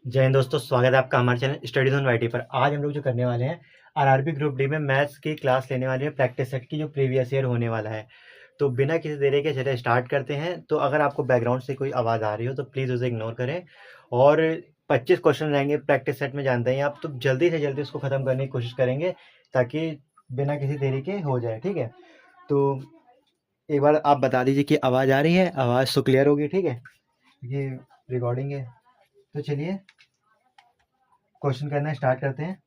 जय हिंद दोस्तों, स्वागत है आपका हमारे चैनल स्टडी जोन वाईटी पर। आज हम लोग जो करने वाले हैं आरआरबी ग्रुप डी में मैथ्स की क्लास लेने वाले हैं, प्रैक्टिस सेट की जो प्रीवियस ईयर होने वाला है। तो बिना किसी देरी के चलिए स्टार्ट करते हैं। तो अगर आपको बैकग्राउंड से कोई आवाज़ आ रही हो तो प्लीज़ उसे इग्नोर करें। और 25 क्वेश्चन रहेंगे प्रैक्टिस सेट में, जानते हैं आप, तो जल्दी से जल्दी उसको ख़त्म करने की कोशिश करेंगे ताकि बिना किसी देरी के हो जाए। ठीक है, तो एक बार आप बता दीजिए कि आवाज़ आ रही है, आवाज़ तो क्लियर होगी। ठीक है, ये रिकॉर्डिंग है। तो चलिए क्वेश्चन करना स्टार्ट करते हैं।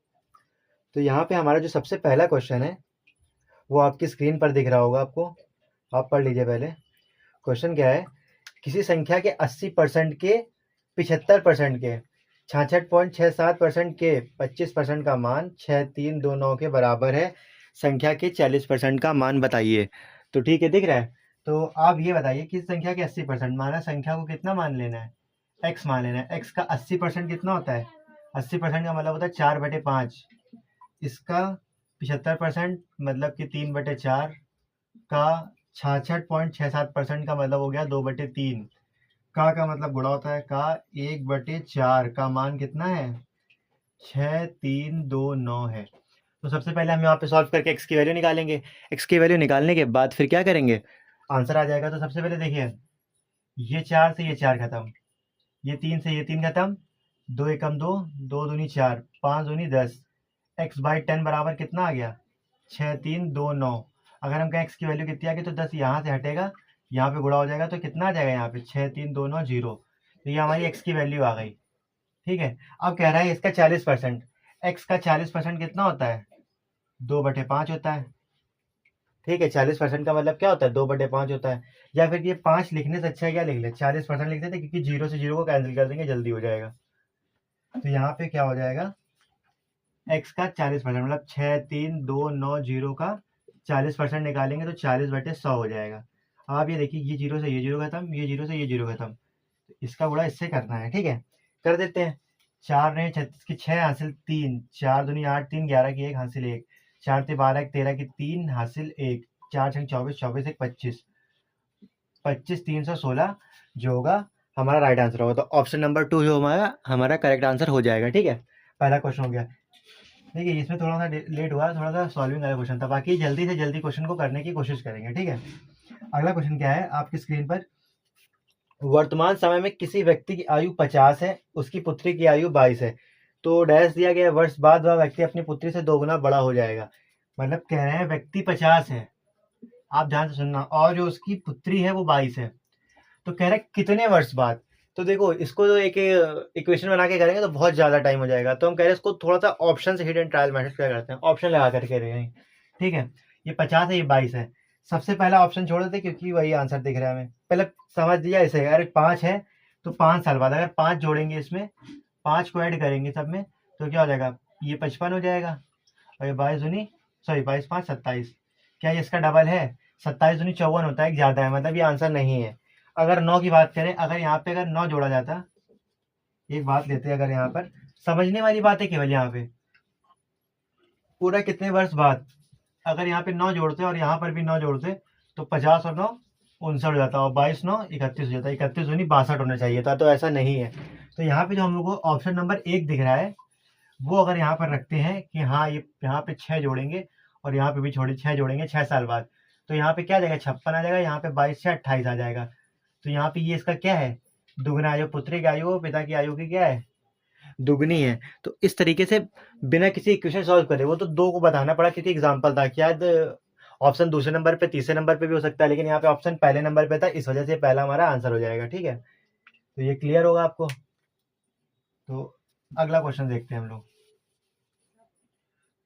तो यहाँ पे हमारा जो सबसे पहला क्वेश्चन है वो आपकी स्क्रीन पर दिख रहा होगा आपको, आप पढ़ लीजिए पहले। क्वेश्चन क्या है, किसी संख्या के 80% के, 75% के, 66.67% के, 25% का मान 6329 के बराबर है। संख्या के 40% का मान बताइए। तो ठीक है, दिख रहा है। तो आप ये बताइए किस संख्या के 80%, माना संख्या को कितना मान लेना है, x मान लेना है। x का 80% कितना होता है, 80% का मतलब होता है 4/5। इसका 75% मतलब कि 3/4 का 66.67% का मतलब हो गया 2/3। का मतलब गुणा होता है का 1/4 का मान कितना है, 6329 है। तो सबसे पहले हम यहाँ पे सॉल्व करके x की वैल्यू निकालेंगे। x की वैल्यू निकालने के बाद फिर क्या करेंगे, आंसर आ जाएगा। तो सबसे पहले देखिए, ये 4 से ये 4 खत्म, ये 3 से ये 3 खत्म, 2 एकम 2, 2 दूनी 4, 5 दूनी 10, x/10 बराबर कितना आ गया, 6329। अगर हम कहें x की वैल्यू कितनी आ गई तो 10 यहाँ से हटेगा, यहाँ पे गुणा हो जाएगा तो कितना आ जाएगा यहाँ पे 63290। तो ये हमारी x की वैल्यू आ गई। ठीक है, अब कह रहा है इसका 40%। x का 40% कितना होता है, 2/5 होता है। ठीक है, 40% का मतलब क्या होता है, 2/5 होता है। या फिर ये 5 लिखने से अच्छा है क्या लिख ले, 40% लिख देते, क्योंकि 0 से 0 को कैंसिल कर देंगे, जल्दी हो जाएगा। तो यहाँ पे क्या हो जाएगा, x का 40% मतलब 63290 का 40% निकालेंगे तो 40/100 हो जाएगा। अब आप ये देखिए, ये 0 से ये 0 खत्म, ये 0 से ये 0 खत्म, तो इसका गुणा इससे करना है। ठीक है, कर देते हैं। 4 ने 36 की 6 हासिल 3, 4 दूनी 8, 3 11 की 1 हासिल 1, 4 ते 12 13 की 3 हासिल 1, 4 6 24, 24 1 25, 25 316 जो होगा हमारा राइट आंसर होगा। तो ऑप्शन नंबर 2 जो हमारा करेक्ट आंसर हो जाएगा। ठीक है, पहला क्वेश्चन हो गया। देखिए इसमें थोड़ा सा लेट हुआ, थोड़ा सा सॉल्विंग वाला क्वेश्चन था, बाकी जल्दी से जल्दी क्वेश्चन को करने की कोशिश करेंगे। ठीक है, अगला क्वेश्चन क्या है आपकी स्क्रीन पर, वर्तमान समय में किसी व्यक्ति की आयु 50 है, उसकी पुत्री की आयु 22 है। तो डैश दिया गया, वर्ष बाद वह व्यक्ति अपनी पुत्री से 2 गुना बड़ा हो जाएगा। मतलब कह रहे हैं व्यक्ति 50 है, आप ध्यान से सुनना, और जो उसकी पुत्री है वो 22 है। तो कह रहे हैं कितने वर्ष बाद। तो देखो इसको तो एक इक्वेशन बना के करेंगे तो बहुत ज़्यादा टाइम हो जाएगा, तो हम कह रहे हैं इसको थोड़ा सा ऑप्शन से हिडन ट्रायल मेथड क्या करते हैं, ऑप्शन लगा करके रहेंगे। ठीक है, ये 50 है, ये 22 है। सबसे पहला ऑप्शन छोड़ देते क्योंकि वही आंसर दिख रहा है हमें। पहले समझ लिया इसे, अरे 5 है तो 5 साल बाद अगर 5 जोड़ेंगे, इसमें 5 को ऐड करेंगे सब में, तो क्या हो जाएगा, ये 55 हो जाएगा। और ये 22 दूनी, सॉरी 22 5 27, क्या ये इसका डबल है, 27 दूनी 54 होता है, एक ज़्यादा है, मतलब ये आंसर नहीं है। अगर 9 की बात करें, अगर यहाँ पे अगर 9 जोड़ा जाता, एक बात लेते हैं, अगर यहाँ पर समझने वाली बात है केवल, यहाँ पे पूरा कितने वर्ष बाद, अगर यहाँ पे 9 जोड़ते और यहाँ पर भी 9 जोड़ते तो 50 और 9 59 हो जाता, और 22 9 31 हो जाता, 31 दूनी 62 होना चाहिए था, तो ऐसा नहीं है। तो यहाँ पे जो हम लोग को ऑप्शन नंबर 1 दिख रहा है, वो अगर यहाँ पर रखते हैं कि हाँ ये यहाँ पे 6 जोड़ेंगे और यहाँ पे भी छोड़े 6 जोड़ेंगे 6 साल बाद, तो यहाँ पे क्या आ जाएगा, 56 आ जाएगा, यहाँ पे 22 से 28 आ जाएगा। तो यहाँ पे ये इसका क्या है, दुगना आयु, पुत्री की आयु पिता की आयु की क्या है, दुगनी है। तो इस तरीके से बिना किसी इक्वेशन सॉल्व करे, वो तो 2 को बताना पड़ा क्योंकि एग्जाम्पल था, शायद ऑप्शन दूसरे नंबर पे तीसरे नंबर पे भी हो सकता है, लेकिन यहाँ पे ऑप्शन पहले नंबर पे था, इस वजह से पहला हमारा आंसर हो जाएगा। ठीक है, तो ये क्लियर होगा आपको। तो अगला क्वेश्चन देखते हैं हम लोग।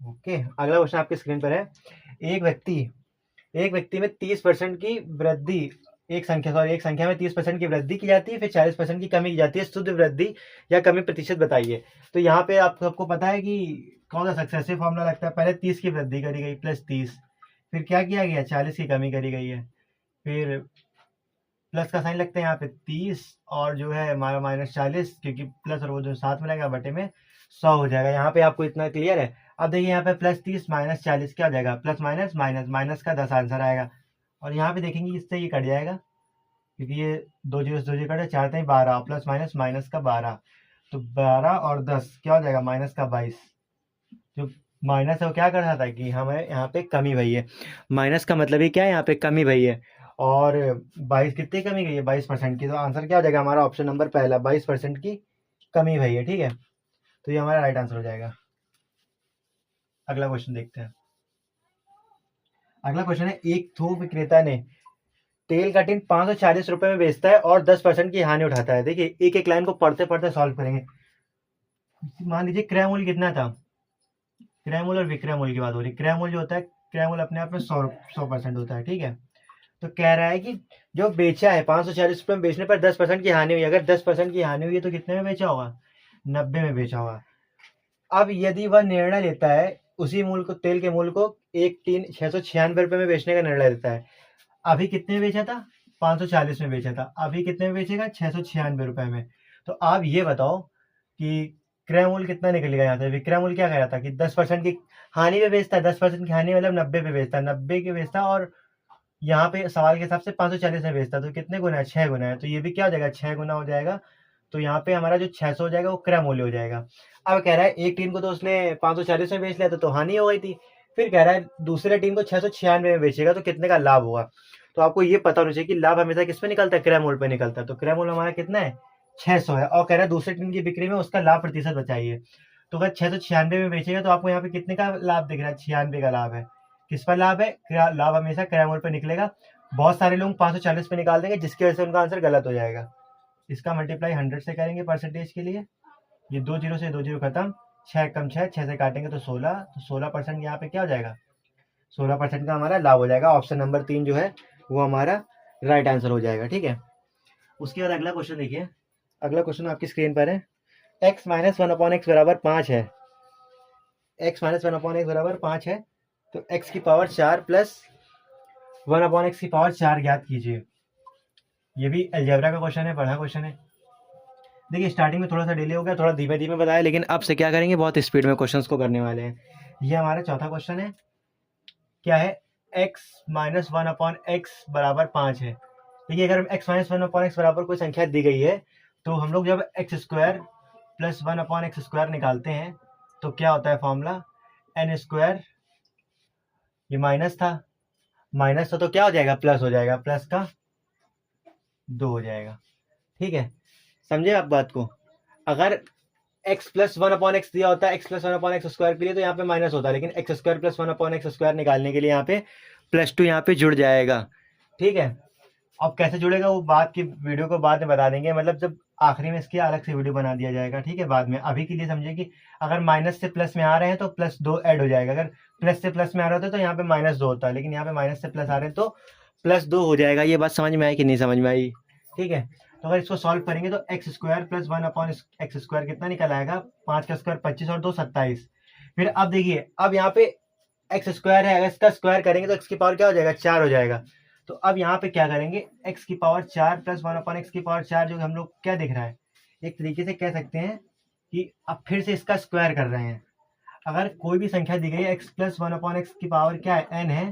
ओके, अगला क्वेश्चन आपकी स्क्रीन पर है, एक व्यक्ति में 30% की वृद्धि, एक संख्या में 30% की वृद्धि की जाती है, फिर 40% की कमी की जाती है, शुद्ध वृद्धि या कमी प्रतिशत बताइए। तो यहाँ पे आप सबको पता है कि कौन सा सक्सेसिव फॉर्मूला लगता है, पहले 30 की वृद्धि करी गई प्लस 30, फिर क्या किया गया, 40 की कमी करी गई है, फिर प्लस का साइन लगता है यहाँ पे 30, और जो है हमारा -40, क्योंकि प्लस और वो जो साथ में लगेगा बटे में 100 हो जाएगा। यहाँ पे आपको इतना क्लियर है। अब देखिए यहाँ पे +30 -40 क्या हो जाएगा, प्लस माइनस माइनस माइनस का 10 आंसर आएगा। और यहाँ पे देखेंगे इससे ये कट जाएगा, क्योंकि ये 2 जीरो से 2 जीरो कटे, 4 3 12, प्लस माइनस माइनस का 12, तो 12 और 10 क्या हो जाएगा, माइनस का 22। जो माइनस है वो क्या कर रहा था कि हमें यहाँ पे कमी भई है। माइनस का मतलब ही क्या है, यहाँ पे कमी भई है। और 22 कितनी कमी गई है, 22% की। तो आंसर क्या हो जाएगा हमारा, ऑप्शन नंबर पहला, 22% की कमी भई है। ठीक है, तो ये हमारा राइट आंसर हो जाएगा। अगला क्वेश्चन देखते हैं। अगला क्वेश्चन है, एक थोक विक्रेता ने तेल का टिन 540 रुपए में बेचता है और 10% की हानि उठाता है। देखिए एक एक लाइन को पढ़ते पढ़ते सॉल्व करेंगे। मान लीजिए क्रय मूल्य कितना था, क्रय मूल्य और विक्रय मूल्य की बात हो रही है। क्रय मूल्य जो होता है, क्रय मूल्य अपने आप में 100% होता है। ठीक है, तो कह रहा है कि जो बेचा है 540 रुपये में बेचने पर 10% की हानि हुई। अगर 10% की हानि हुई है तो कितने में बेचा होगा, 90 में बेचा होगा। अब यदि वह निर्णय लेता है उसी मूल्य को, तेल के मूल्य को एक टीन 696 रुपये में बेचने का निर्णय लेता है। अभी कितने में बेचा था, 540 में बेचा था, अभी कितने में बेचेगा, 696 रुपये में। तो आप ये बताओ कि क्रय मूल्य कितना निकलेगा यहाँ से। विक्रय मूल्य क्या कह रहा था कि 10% की हानि पे बेचता है, 10% की हानि मतलब 90 पे बेचता है, 90 के बेचता है, और यहाँ पे सवाल के हिसाब से 540 में बेचता है। तो कितने गुना है, 6 गुना है। तो ये भी क्या हो जाएगा, 6 गुना हो जाएगा। तो यहाँ पे हमारा जो 600 हो जाएगा वो क्रय मूल्य हो जाएगा। अब कह रहा है एक टीम को तो उसने 540 में बेच लिया तो हानि हो गई थी। फिर कह रहा है दूसरे टीम को 696 में बेचेगा तो कितने का लाभ होगा। तो आपको ये पता होना चाहिए कि लाभ हमेशा किस पे निकलता है, क्रय मूल्य पे निकलता है। तो क्रय मूल्य हमारा कितना है, 600 है। और कह रहा है दूसरे टीम की बिक्री में उसका लाभ प्रतिशत बताइए। तो अगर 696 में बेचेगा तो आपको यहाँ पे कितने का लाभ दिख रहा है, 96 का लाभ है। किस पर लाभ है, लाभ हमेशा क्रय मूल्य पर निकलेगा। बहुत सारे लोग 540 पे निकाल देंगे जिसकी वजह से उनका आंसर गलत हो जाएगा। इसका मल्टीप्लाई 100 से करेंगे परसेंटेज के लिए। ये 2 जीरो से 2 जीरो खत्म, 6 कम 6, 6 से काटेंगे तो 16। तो 16% यहाँ पे क्या हो जाएगा, 16% का हमारा लाभ हो जाएगा। ऑप्शन नंबर 3 जो है वो हमारा राइट आंसर हो जाएगा। ठीक है, उसके बाद अगला क्वेश्चन देखिए। अगला क्वेश्चन आपकी स्क्रीन पर है, x माइनस 1/x बराबर 5 है। x माइनस 1/x बराबर 5 है, तो x की पावर 4 प्लस 1/x की पावर 4 ज्ञात कीजिए। ये भी अलजेब्रा का क्वेश्चन है, पढ़ा क्वेश्चन है। देखिए स्टार्टिंग में थोड़ा सा डिले हो गया, थोड़ा धीमे धीमे बताया, लेकिन अब से क्या करेंगे, बहुत स्पीड में क्वेश्चंस को करने वाले हैं। ये हमारा चौथा क्वेश्चन है, क्या है, x माइनस 1/x बराबर 5 है। देखिए अगर x माइनस 1/x बराबर कोई संख्या दी गई है तो हम लोग जब x square plus 1/x square निकालते हैं तो क्या होता है फॉर्मूला, n स्क्वायर, ये माइनस था, माइनस था तो क्या हो जाएगा, प्लस हो जाएगा, प्लस का 2 हो जाएगा। ठीक है, समझे आप बात को। अगर x प्लस 1/x दिया होता है, x प्लस 1/x स्क्वायर के लिए, तो यहाँ पे माइनस होता है, लेकिन x square plus 1/x square निकालने के लिए यहाँ पे +2 यहाँ पे जुड़ जाएगा। ठीक है, अब कैसे जुड़ेगा वो बात की वीडियो को बाद में बता देंगे, मतलब जब आखिरी में इसकी अलग से वीडियो बना दिया जाएगा। ठीक है, बाद में। अभी के लिए समझिए कि अगर माइनस से प्लस में आ रहे हैं तो +2 ऐड हो जाएगा, अगर प्लस से प्लस में आ रहे होते तो यहाँ पे -2 होता है, लेकिन यहाँ पे माइनस से प्लस आ रहे हैं तो +2 हो जाएगा। ये बात समझ में आई कि नहीं समझ में आई। ठीक है, तो अगर इसको सॉल्व करेंगे तो x square plus 1/x square कितना निकल आएगा, 5 का स्क्वायर 25 और 2 27। फिर अब देखिए, अब यहाँ पे एक्स स्क्वायर है, अगर इसका स्क्वायर करेंगे तो एक्स की पावर क्या हो जाएगा, 4 हो जाएगा। तो अब यहाँ पे क्या करेंगे, एक्स की पावर 4 प्लस 1/x की पावर 4, जो हम लोग क्या दिख रहा है, एक तरीके से कह सकते हैं कि अब फिर से इसका स्क्वायर कर रहे हैं। अगर कोई भी संख्या दी गई है, x प्लस 1/x की पावर क्या है, n है,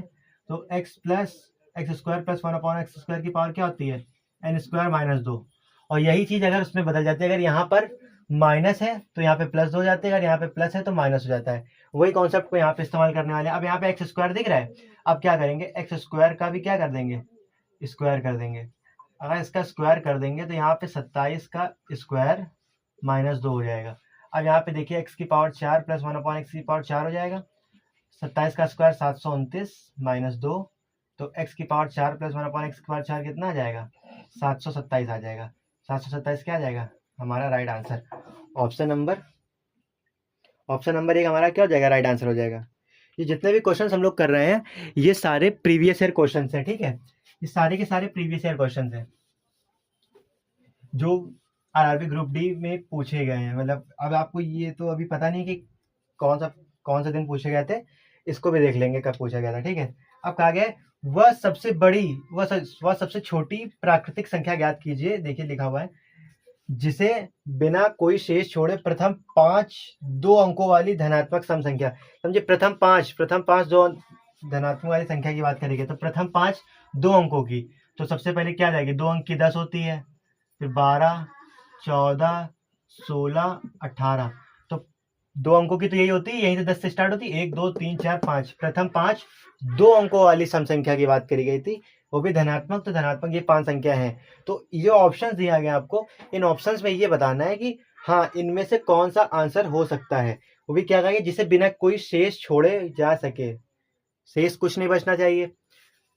तो x plus x square plus 1/x square की पावर क्या होती है, n स्क्वायर -2। और यही चीज अगर उसमें बदल जाती है, अगर यहाँ पर माइनस है तो यहाँ पे प्लस हो जाते हैं, अगर यहाँ पे प्लस है तो माइनस हो जाता है। वही कॉन्सेप्ट को यहाँ पे इस्तेमाल करने वाले हैं। अब यहाँ पे एक्स स्क्वायर दिख रहा है, अब क्या करेंगे, एक्स स्क्वायर का भी क्या कर देंगे, स्क्वायर कर देंगे। अगर इसका स्क्वायर कर देंगे तो यहाँ पे 27 का स्क्वायर -2 हो जाएगा। अब यहाँ पे देखिए x की पावर 4 प्लस 1/x की पावर 4 हो जाएगा, 27 का स्क्वायर 729 -2, तो x की पावर 4 प्लस 1/x की पावर 4 कितना आ जाएगा, 727 आ जाएगा। 727 क्या आ जाएगा, हमारा राइट आंसर। ऑप्शन नंबर 1 हमारा क्या हो जाएगा, राइट आंसर हो जाएगा। ये जितने भी क्वेश्चंस हम लोग कर रहे हैं ये सारे प्रीवियस ईयर क्वेश्चंस हैं। ठीक है, ये सारे के सारे प्रीवियस ईयर क्वेश्चंस हैं जो आरआरबी ग्रुप डी में पूछे गए हैं। मतलब अब आपको ये तो अभी पता नहीं कि कौन सा दिन पूछे गए थे, इसको भी देख लेंगे कब पूछा गया था। ठीक है, अब कहा गया वह सबसे बड़ी वह सबसे छोटी प्राकृतिक संख्या ज्ञात कीजिए। देखिए लिखा हुआ है, जिसे बिना कोई शेष छोड़े प्रथम 5 2 अंकों वाली धनात्मक सम संख्या। समझे, प्रथम पांच दो धनात्मक वाली संख्या की बात करेंगे तो प्रथम 5 2 अंकों की, तो सबसे पहले क्या जाएगी, 2 अंक की 10 होती है, फिर 12, 14, 16, 18। तो 2 अंकों की तो यही होती है, यहीं से 10 से स्टार्ट होती है, 1 2 3 4 5। प्रथम 5 2 अंकों वाली सम संख्या की बात करी गई थी, वो भी धनात्मक। तो धनात्मक ये 5 संख्या है। तो ये ऑप्शन दिया गया आपको, इन ऑप्शंस में ये बताना है कि हाँ इनमें से कौन सा आंसर हो सकता है। वो भी क्या कहेंगे, जिसे बिना कोई शेष छोड़े जा सके, शेष कुछ नहीं बचना चाहिए,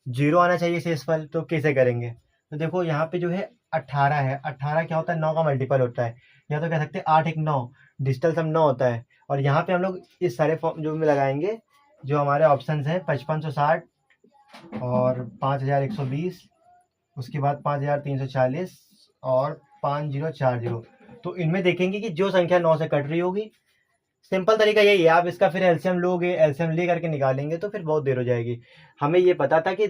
0 आना चाहिए शेषफल। तो कैसे करेंगे, तो देखो यहाँ पे जो है 18 है, 18 क्या होता है, 9 का मल्टीपल होता है, या तो कह सकते हैं 8 1 9, डिजिटल सम 9 होता है। और यहाँ पे हम लोग इस सारे फॉर्म जो में लगाएंगे, जो हमारे ऑप्शन है 5560 और 5120, उसके बाद 5340 और 5040। तो इनमें देखेंगे कि जो संख्या 9 से कट रही होगी, सिंपल तरीका यही है, आप इसका फिर एलसीएम लोगे, एलसीएम ले करके निकालेंगे तो फिर बहुत देर हो जाएगी। हमें ये पता था कि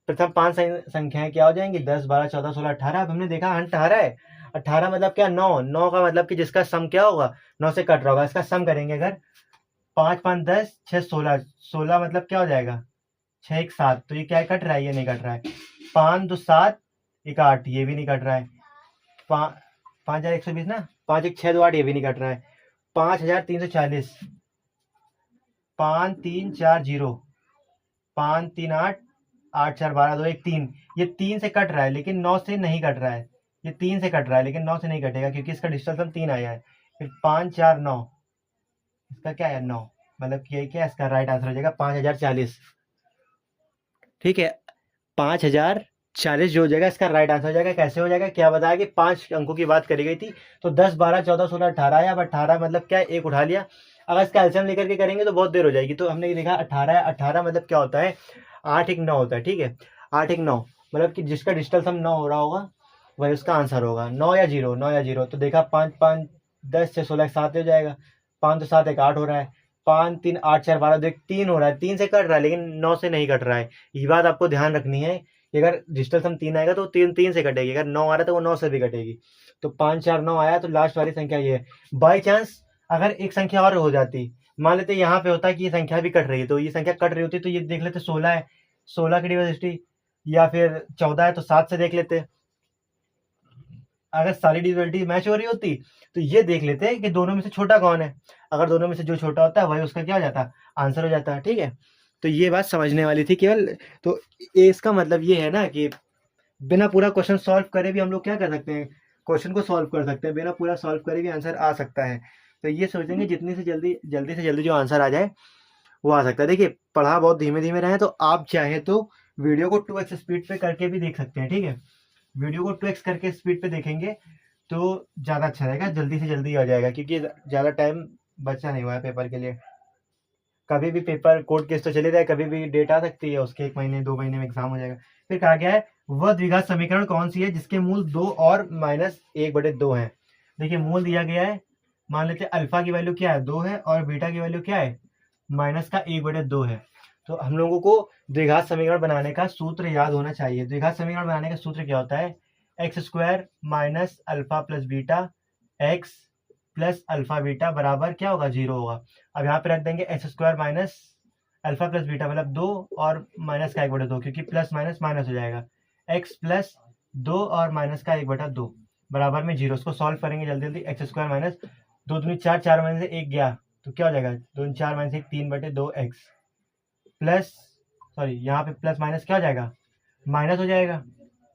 प्रथम 5 संख्याएं क्या हो जाएंगी, 10 12 14 16 18। अब हमने देखा 18 है, 18 मतलब क्या, 9। 9 का मतलब कि जिसका सम क्या होगा, 9 से कट रहा होगा। इसका सम करेंगे अगर, 5 5 10 6 16, 16 मतलब क्या हो जाएगा, 6 1 7। तो ये क्या है, कट रहा है, ये नहीं कट रहा है। 5 2 7 1 8, ये भी नहीं कट रहा है। 5120 ना, 5 1 6 2 8, ये भी नहीं कट रहा है। 5340, 5 3 4 0, 5 3 8 8 4 12 2 1 3। ये 3 से कट रहा है लेकिन 9 से नहीं कट रहा है। ये 3 से कट रहा है लेकिन 9 से नहीं कटेगा, क्योंकि इसका डिजिटल सम 3 आया है। फिर 5 4 9, इसका क्या है 9, मतलब ये क्या, इसका राइट आंसर हो जाएगा 5040। ठीक है, 5040 जो हो जाएगा इसका राइट आंसर हो जाएगा। कैसे हो जाएगा, क्या बताया कि 5 अंकों की बात करी गई थी, तो 10 12 14 16 18 आया। अब 18 मतलब क्या है, एक उठा लिया। अगर इसका एलसीएम लेकर के करेंगे तो बहुत देर हो जाएगी। तो हमने देखा 18 है, 18 मतलब क्या होता है, 8 1 9 होता है। ठीक है, 8 1 9 मतलब कि जिसका डिजिटल सम 9 हो रहा होगा वही उसका आंसर होगा। 9 या 0, 9 या 0। तो देखा 5 5 10 6 16 7 हो जाएगा, 5 2 7 1 8 हो रहा है, 5 3 8 4 12 2 1 3 हो रहा है। 3 से कट रहा है लेकिन 9 से नहीं कट रहा है। ये बात आपको ध्यान रखनी है कि अगर डिजिटल सम 3 आएगा तो 3 से कटेगी, अगर 9 आ रहा है तो वो 9 से भी कटेगी। तो 5 4 9 आया, तो लास्ट वाली संख्या ये है। बाई चांस अगर एक संख्या और हो जाती, मान लेते यहाँ पे होता है कि ये संख्या भी कट रही है, तो ये संख्या कट रही होती तो ये देख लेते 16 है, 16 की डिविजिबिलिटी, या फिर 14 है तो 7 से देख लेते। अगर सारी डिविजिबिलिटी मैच हो रही होती तो ये देख लेते हैं कि दोनों में से छोटा कौन है। अगर दोनों में से जो छोटा होता है वही उसका क्या हो जाता है, आंसर हो जाता है। ठीक है, तो ये बात समझने वाली थी केवल। तो इसका मतलब ये है ना कि बिना पूरा क्वेश्चन सॉल्व करे भी हम लोग क्या कर सकते हैं, क्वेश्चन को सॉल्व कर सकते हैं, बिना पूरा सॉल्व करे भी आंसर आ सकता है। तो ये सोचेंगे जितनी से जल्दी से जल्दी जो आंसर आ जाए वो आ सकता है। देखिए पढ़ा बहुत धीमे धीमे रहे, तो आप चाहे तो वीडियो को 2x स्पीड पे करके भी देख सकते हैं। ठीक है, वीडियो को 2x करके स्पीड पे देखेंगे तो ज़्यादा अच्छा रहेगा, जल्दी से जल्दी आ जाएगा, क्योंकि ज़्यादा टाइम बचा नहीं हुआ है पेपर के लिए। कभी भी पेपर कोर्ट केस तो चले रहे, कभी भी डेट आ सकती है उसके, 1 महीने 2 महीने में एग्जाम हो जाएगा। फिर कहा गया है वह द्विघात समीकरण कौन सी है जिसके मूल 2 और -1/2 है। देखिए मूल दिया गया है, मान लेते हैं अल्फा की वैल्यू क्या है 2 है और बीटा की वैल्यू क्या है -1/2 है। तो हम लोगों को द्विघात समीकरण बनाने का सूत्र याद होना चाहिए। द्विघात समीकरण बनाने का सूत्र क्या होता है, x² minus alpha plus beta x plus alpha beta बराबर क्या होगा, 0 होगा। अब यहाँ पे रख देंगे x² minus alpha plus beta मतलब 2 और माइनस का 1/2, क्योंकि प्लस माइनस माइनस हो जाएगा। x प्लस 2 और माइनस का 1/2 बराबर में 0। उसको सॉल्व करेंगे जल्दी जल्दी। x² माइनस 2 दूनी 4, 4 में से 1 गया तो क्या हो जाएगा, 2 4 माइनस 1 3/2x प्लस, सॉरी यहाँ पे प्लस माइनस क्या हो जाएगा, माइनस हो जाएगा।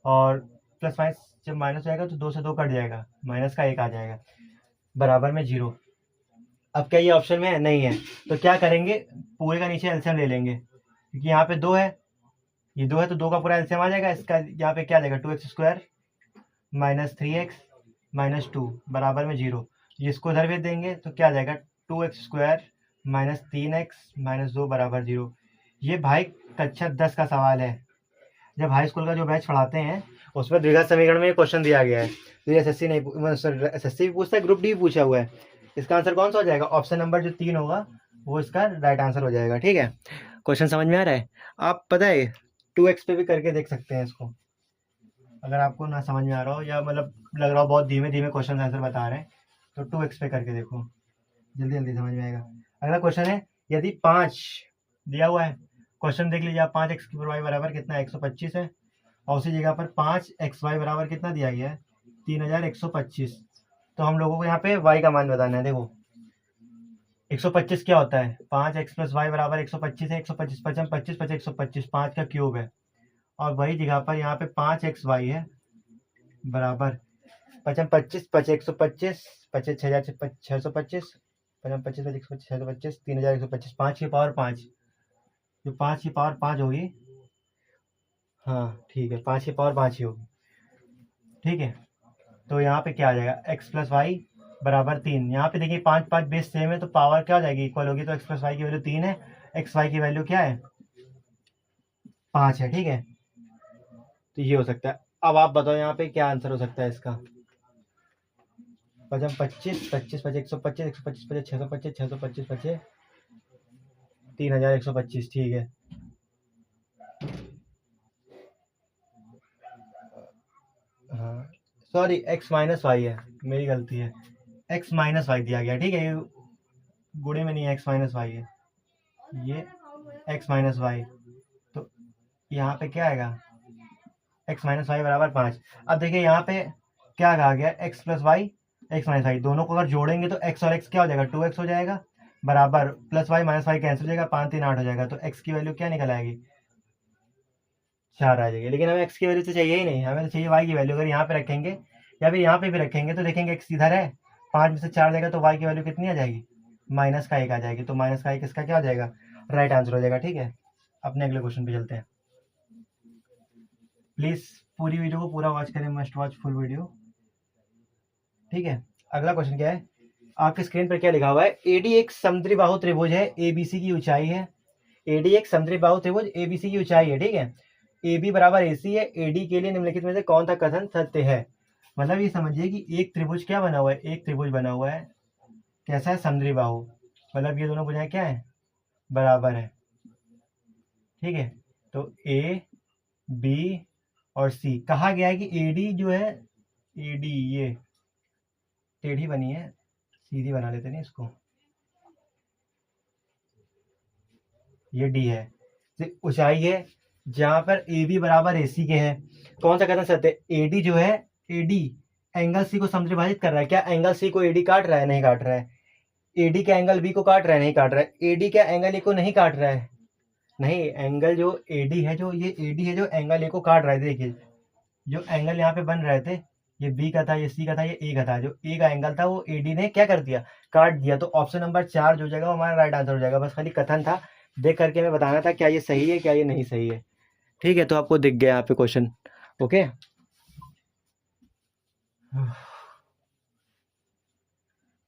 और प्लस माइनस जब माइनस हो जाएगा तो 2 से 2 कट जाएगा, माइनस का 1 आ जाएगा बराबर में 0। अब क्या ये ऑप्शन में है, नहीं है, तो क्या करेंगे, पूरे का नीचे एलसीएम ले लेंगे, क्योंकि यहाँ पे 2 है, ये 2 है तो 2 का पूरा एलसीएम आ जाएगा। इसका यहाँ पे क्या आ जाएगा, 2x² माइनस 3x माइनस 2 बराबर में 0। इसको इधर भेज देंगे तो क्या आ जाएगा, 2x² माइनस 3x माइनस 2 बराबर 0। ये भाई कक्षा 10 का सवाल है, जब हाई स्कूल का जो बैच पढ़ाते हैं उसमें द्विघात समीकरण में क्वेश्चन दिया गया है। तो ये एसएससी नहीं, एसएससी भी पूछता है, ग्रुप डी भी पूछा हुआ है। इसका आंसर कौन सा हो जाएगा, ऑप्शन नंबर जो 3 होगा वो इसका राइट आंसर हो जाएगा। ठीक है, क्वेश्चन समझ में आ रहा है। आप पता है 2x पे भी करके देख सकते हैं इसको, अगर आपको ना समझ में आ रहा हो या मतलब लग रहा हो बहुत धीमे धीमे क्वेश्चन आंसर बता रहे हैं, तो 2x पे करके देखो, जल्दी जल्दी समझ में आएगा। अगला क्वेश्चन है, यदि 5 दिया हुआ है, क्वेश्चन देख लीजिए आप, 5x की वाई बराबर कितना 125 है, और उसी जगह पर 5xy बराबर कितना दिया गया है 3125। तो हम लोगों को यहाँ पे y का मान बताना है। देखो 125 क्या होता है, 5x प्लस वाई बराबर 125 है। 125 पचम 25 पचे 125, 5 का क्यूब है। और वही जगह पर यहाँ पे 5xy है बराबर पचम 25 पचे 125 पचे 6,625 पचम 25 पचे 125 625 3,125, 5 की पावर 5, जो 5 की पावर 5 होगी, हाँ ठीक है 5 की पावर 5 ही होगी, ठीक है। तो यहाँ पे क्या आ जाएगा, x प्लस वाई बराबर 3। यहाँ पे देखिए 5 5 बेस सेम है तो पावर क्या हो जाएगी, इक्वल होगी। तो x प्लस वाई की वैल्यू 3 है, एक्स वाई की वैल्यू क्या है 5 है, ठीक है। तो ये हो सकता है। अब आप बताओ यहाँ पे क्या आंसर हो सकता है इसका। पचम 25 25 पचे 125 125 पचे 625 625 पचे 3,125, ठीक है। हाँ सॉरी x माइनस वाई है, मेरी गलती है, x माइनस वाई दिया गया, ठीक है। ये गुणे में नहीं है, x माइनस वाई है, ये x माइनस वाई। तो यहाँ पे क्या आएगा, x माइनस वाई बराबर 5। अब देखिए यहाँ पे क्या कहा गया, x plus y x minus y, दोनों को अगर जोड़ेंगे तो x और x क्या हो जाएगा 2x हो जाएगा, बराबर plus y minus y cancel हो जाएगा, 5 3 8 हो जाएगा। तो x की वैल्यू क्या निकल आएगी 4 आ जाएगी। लेकिन हमें x की वैल्यू तो चाहिए ही नहीं, हमें तो चाहिए y की वैल्यू। अगर यहाँ पे रखेंगे या फिर यहाँ पे भी रखेंगे तो देखेंगे x इधर है, 5 में से 4 जाएगा तो y की वैल्यू कितनी आ जाएगी, माइनस का 1 आ जाएगी। तो माइनस का 1 इसका क्या हो जाएगा, राइट आंसर हो जाएगा, ठीक है। अपने अगले क्वेश्चन पे चलते हैं। प्लीज पूरी वीडियो को पूरा वॉच करें, मस्ट वॉच फुल वीडियो, ठीक है। अगला क्वेश्चन क्या है, आपके स्क्रीन पर क्या लिखा हुआ है, एडी एक समुद्री बाहु त्रिभुज है, एबीसी की ऊंचाई है। एडी एक समुद्री बाहु त्रिभुज, एबीसी की ऊंचाई है, ठीक है। AB बराबर AC है, AD के लिए निम्नलिखित में से कौन सा कथन सत्य है। मतलब ये समझिए कि एक त्रिभुज क्या बना हुआ है, एक त्रिभुज बना हुआ है, कैसा है, समुद्री बाहु। मतलब ये दोनों भुजाएं क्या है, बराबर है, ठीक है। तो A B और C कहा गया है कि AD जो है, AD ये टेढ़ी बनी है, सीधी बना लेते नहीं इसको, ये D है, ऊंचाई है जहां पर AB बराबर AC के है। कौन सा कथन सत्य है, AD जो है, AD एंगल C को समद्विभाजित कर रहा है। क्या एंगल C को AD काट रहा है, नहीं काट रहा है। AD क्या एंगल B को काट रहा है, नहीं काट रहा है। AD क्या एंगल A को नहीं काट रहा है, नहीं। एंगल जो AD है, जो ये AD है जो एंगल A को काट रहा है। देखिए जो एंगल यहाँ पे बन रहे थे, ये B का था, ये C का था, ये A का था। जो A का एंगल था वो AD ने क्या कर दिया, काट दिया। तो ऑप्शन नंबर 4 जो जगह हमारा राइट आंसर हो जाएगा। बस खाली कथन था, देख करके हमें बताना था क्या ये सही है क्या ये नहीं सही है, ठीक है। तो आपको दिख गया यहाँ पे क्वेश्चन, ओके।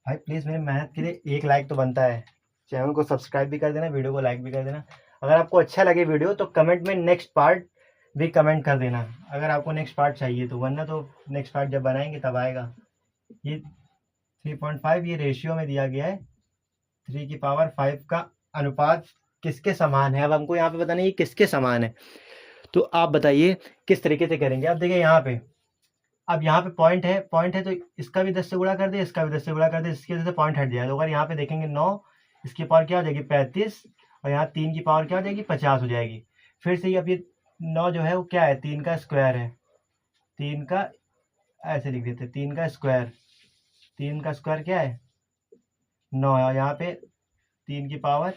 भाई प्लीज मेरी मेहनत के लिए एक लाइक तो बनता है। चैनल को सब्सक्राइब भी कर देना, वीडियो को लाइक भी कर देना। अगर आपको अच्छा लगे वीडियो तो कमेंट में नेक्स्ट पार्ट भी कमेंट कर देना, अगर आपको नेक्स्ट पार्ट चाहिए तो, वरना तो नेक्स्ट पार्ट जब बनाएंगे तब आएगा। ये 3.5 ये रेशियो में दिया गया है, 3 की पावर 5 का अनुपात किसके समान है। अब हमको यहाँ पे बताना ये किसके समान है, तो आप बताइए किस तरीके से करेंगे। अब देखिए यहाँ पे, अब यहाँ पे पॉइंट है तो इसका भी 10 से गुणा कर दे, इसका भी 10 से गुणा कर दे, इसकी वजह से पॉइंट हट जाए। तो अगर यहाँ पे देखेंगे 9, इसकी पावर क्या हो जाएगी 35, और यहाँ 3 की पावर क्या हो जाएगी 50 हो जाएगी। फिर से अब ये 9 जो है वो क्या है, 3 का स्क्वायर है, 3 का ऐसे लिख देते, 3 का स्क्वायर, 3 का स्क्वायर क्या है 9 है, और यहाँ पे 3 की पावर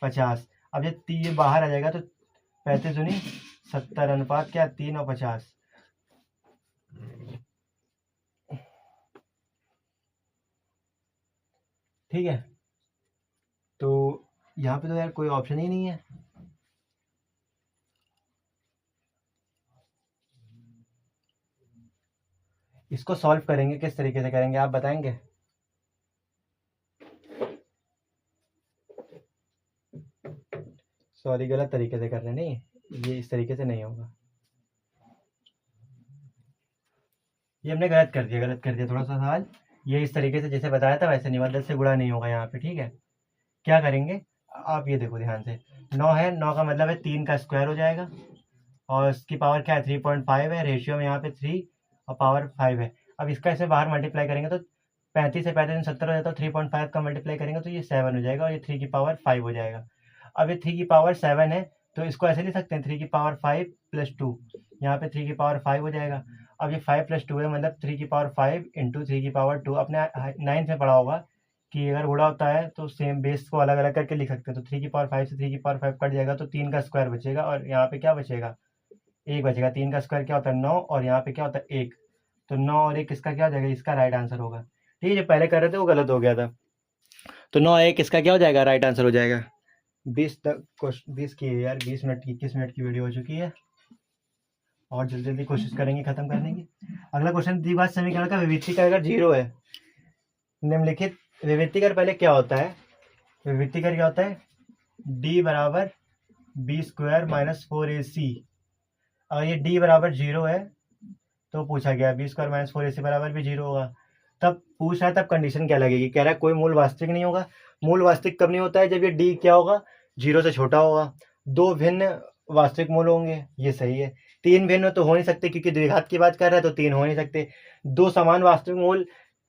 50। अब ये बाहर आ जाएगा तो 35 दूनी 70 अनुपात क्या 3 और 50, ठीक है। तो यहाँ पे तो यार कोई ऑप्शन ही नहीं है। इसको सॉल्व करेंगे किस तरीके से करेंगे आप बताएंगे। सॉरी गलत तरीके से कर रहे हैं, नहीं ये इस तरीके से नहीं होगा, ये हमने गलत कर दिया थोड़ा सा सवाल। ये इस तरीके से जैसे बताया था वैसे नहीं होगा, 10 से गुणा नहीं होगा यहाँ पे, ठीक है। क्या करेंगे आप ये देखो ध्यान से, 9 है, 9 का मतलब है 3 का स्क्वायर हो जाएगा, और इसकी पावर क्या है 3.5 है, रेशियो में यहाँ पे 3 और पावर 5 है। अब इसका ऐसे बाहर मल्टीप्लाई करेंगे तो 35 से 35 70 हो जाता है, 3.5 का मल्टीप्लाई करेंगे तो ये 7 हो जाएगा, और ये 3 की पावर 5 हो जाएगा। अब ये 3 की पावर 7 है तो इसको ऐसे लिख सकते हैं 3 की पावर 5 प्लस 2, यहाँ पे 3 की पावर 5 हो जाएगा। अब ये 5 + 2 है, मतलब 3⁵ इंटू 3⁵2। अपने 9th में पढ़ा होगा कि अगर गुणा होता है तो सेम बेस को अलग अलग करके लिख सकते हैं। तो 3⁵ से 3⁵ कट जाएगा तो 3 का स्क्वायर बचेगा, और यहाँ पे क्या बचेगा, 1 बचेगा। 3 का स्क्वायर क्या होता है 9, और यहाँ पे क्या होता है 1। तो 9 और 1 किसका क्या हो जाएगा, इसका राइट आंसर होगा। ठीक है, जो पहले कर रहे थे वो गलत हो गया था। तो 9 1 इसका क्या हो जाएगा, राइट आंसर हो जाएगा। 20 की है यार, 20 मिनट की, 21 मिनट की वीडियो हो चुकी है, और जल्दी जल्दी कोशिश करेंगे खत्म करने की। अगला क्वेश्चन, द्विघात समीकरण का विविधीकरण अगर 0 है, निम्नलिखित विविधीकरण पहले क्या होता है, विविधीकरण क्या होता है, d बराबर b² - 4ac। अगर ये d बराबर 0 है तो पूछा गया b² - 4ac बराबर भी 0 होगा। तब पूछ रहा है, तब कंडीशन क्या लगेगी, कह रहा है कोई मूल वास्तविक नहीं होगा। मूल वास्तविक कब नहीं होता है, जब ये d क्या होगा, 0 से छोटा होगा। 2 भिन्न वास्तविक मूल होंगे, ये सही है। 3 भिन्न तो हो नहीं सकते, क्योंकि द्विघात की बात कर रहा है, तो 3 हो नहीं सकते। 2 समान वास्तविक मूल,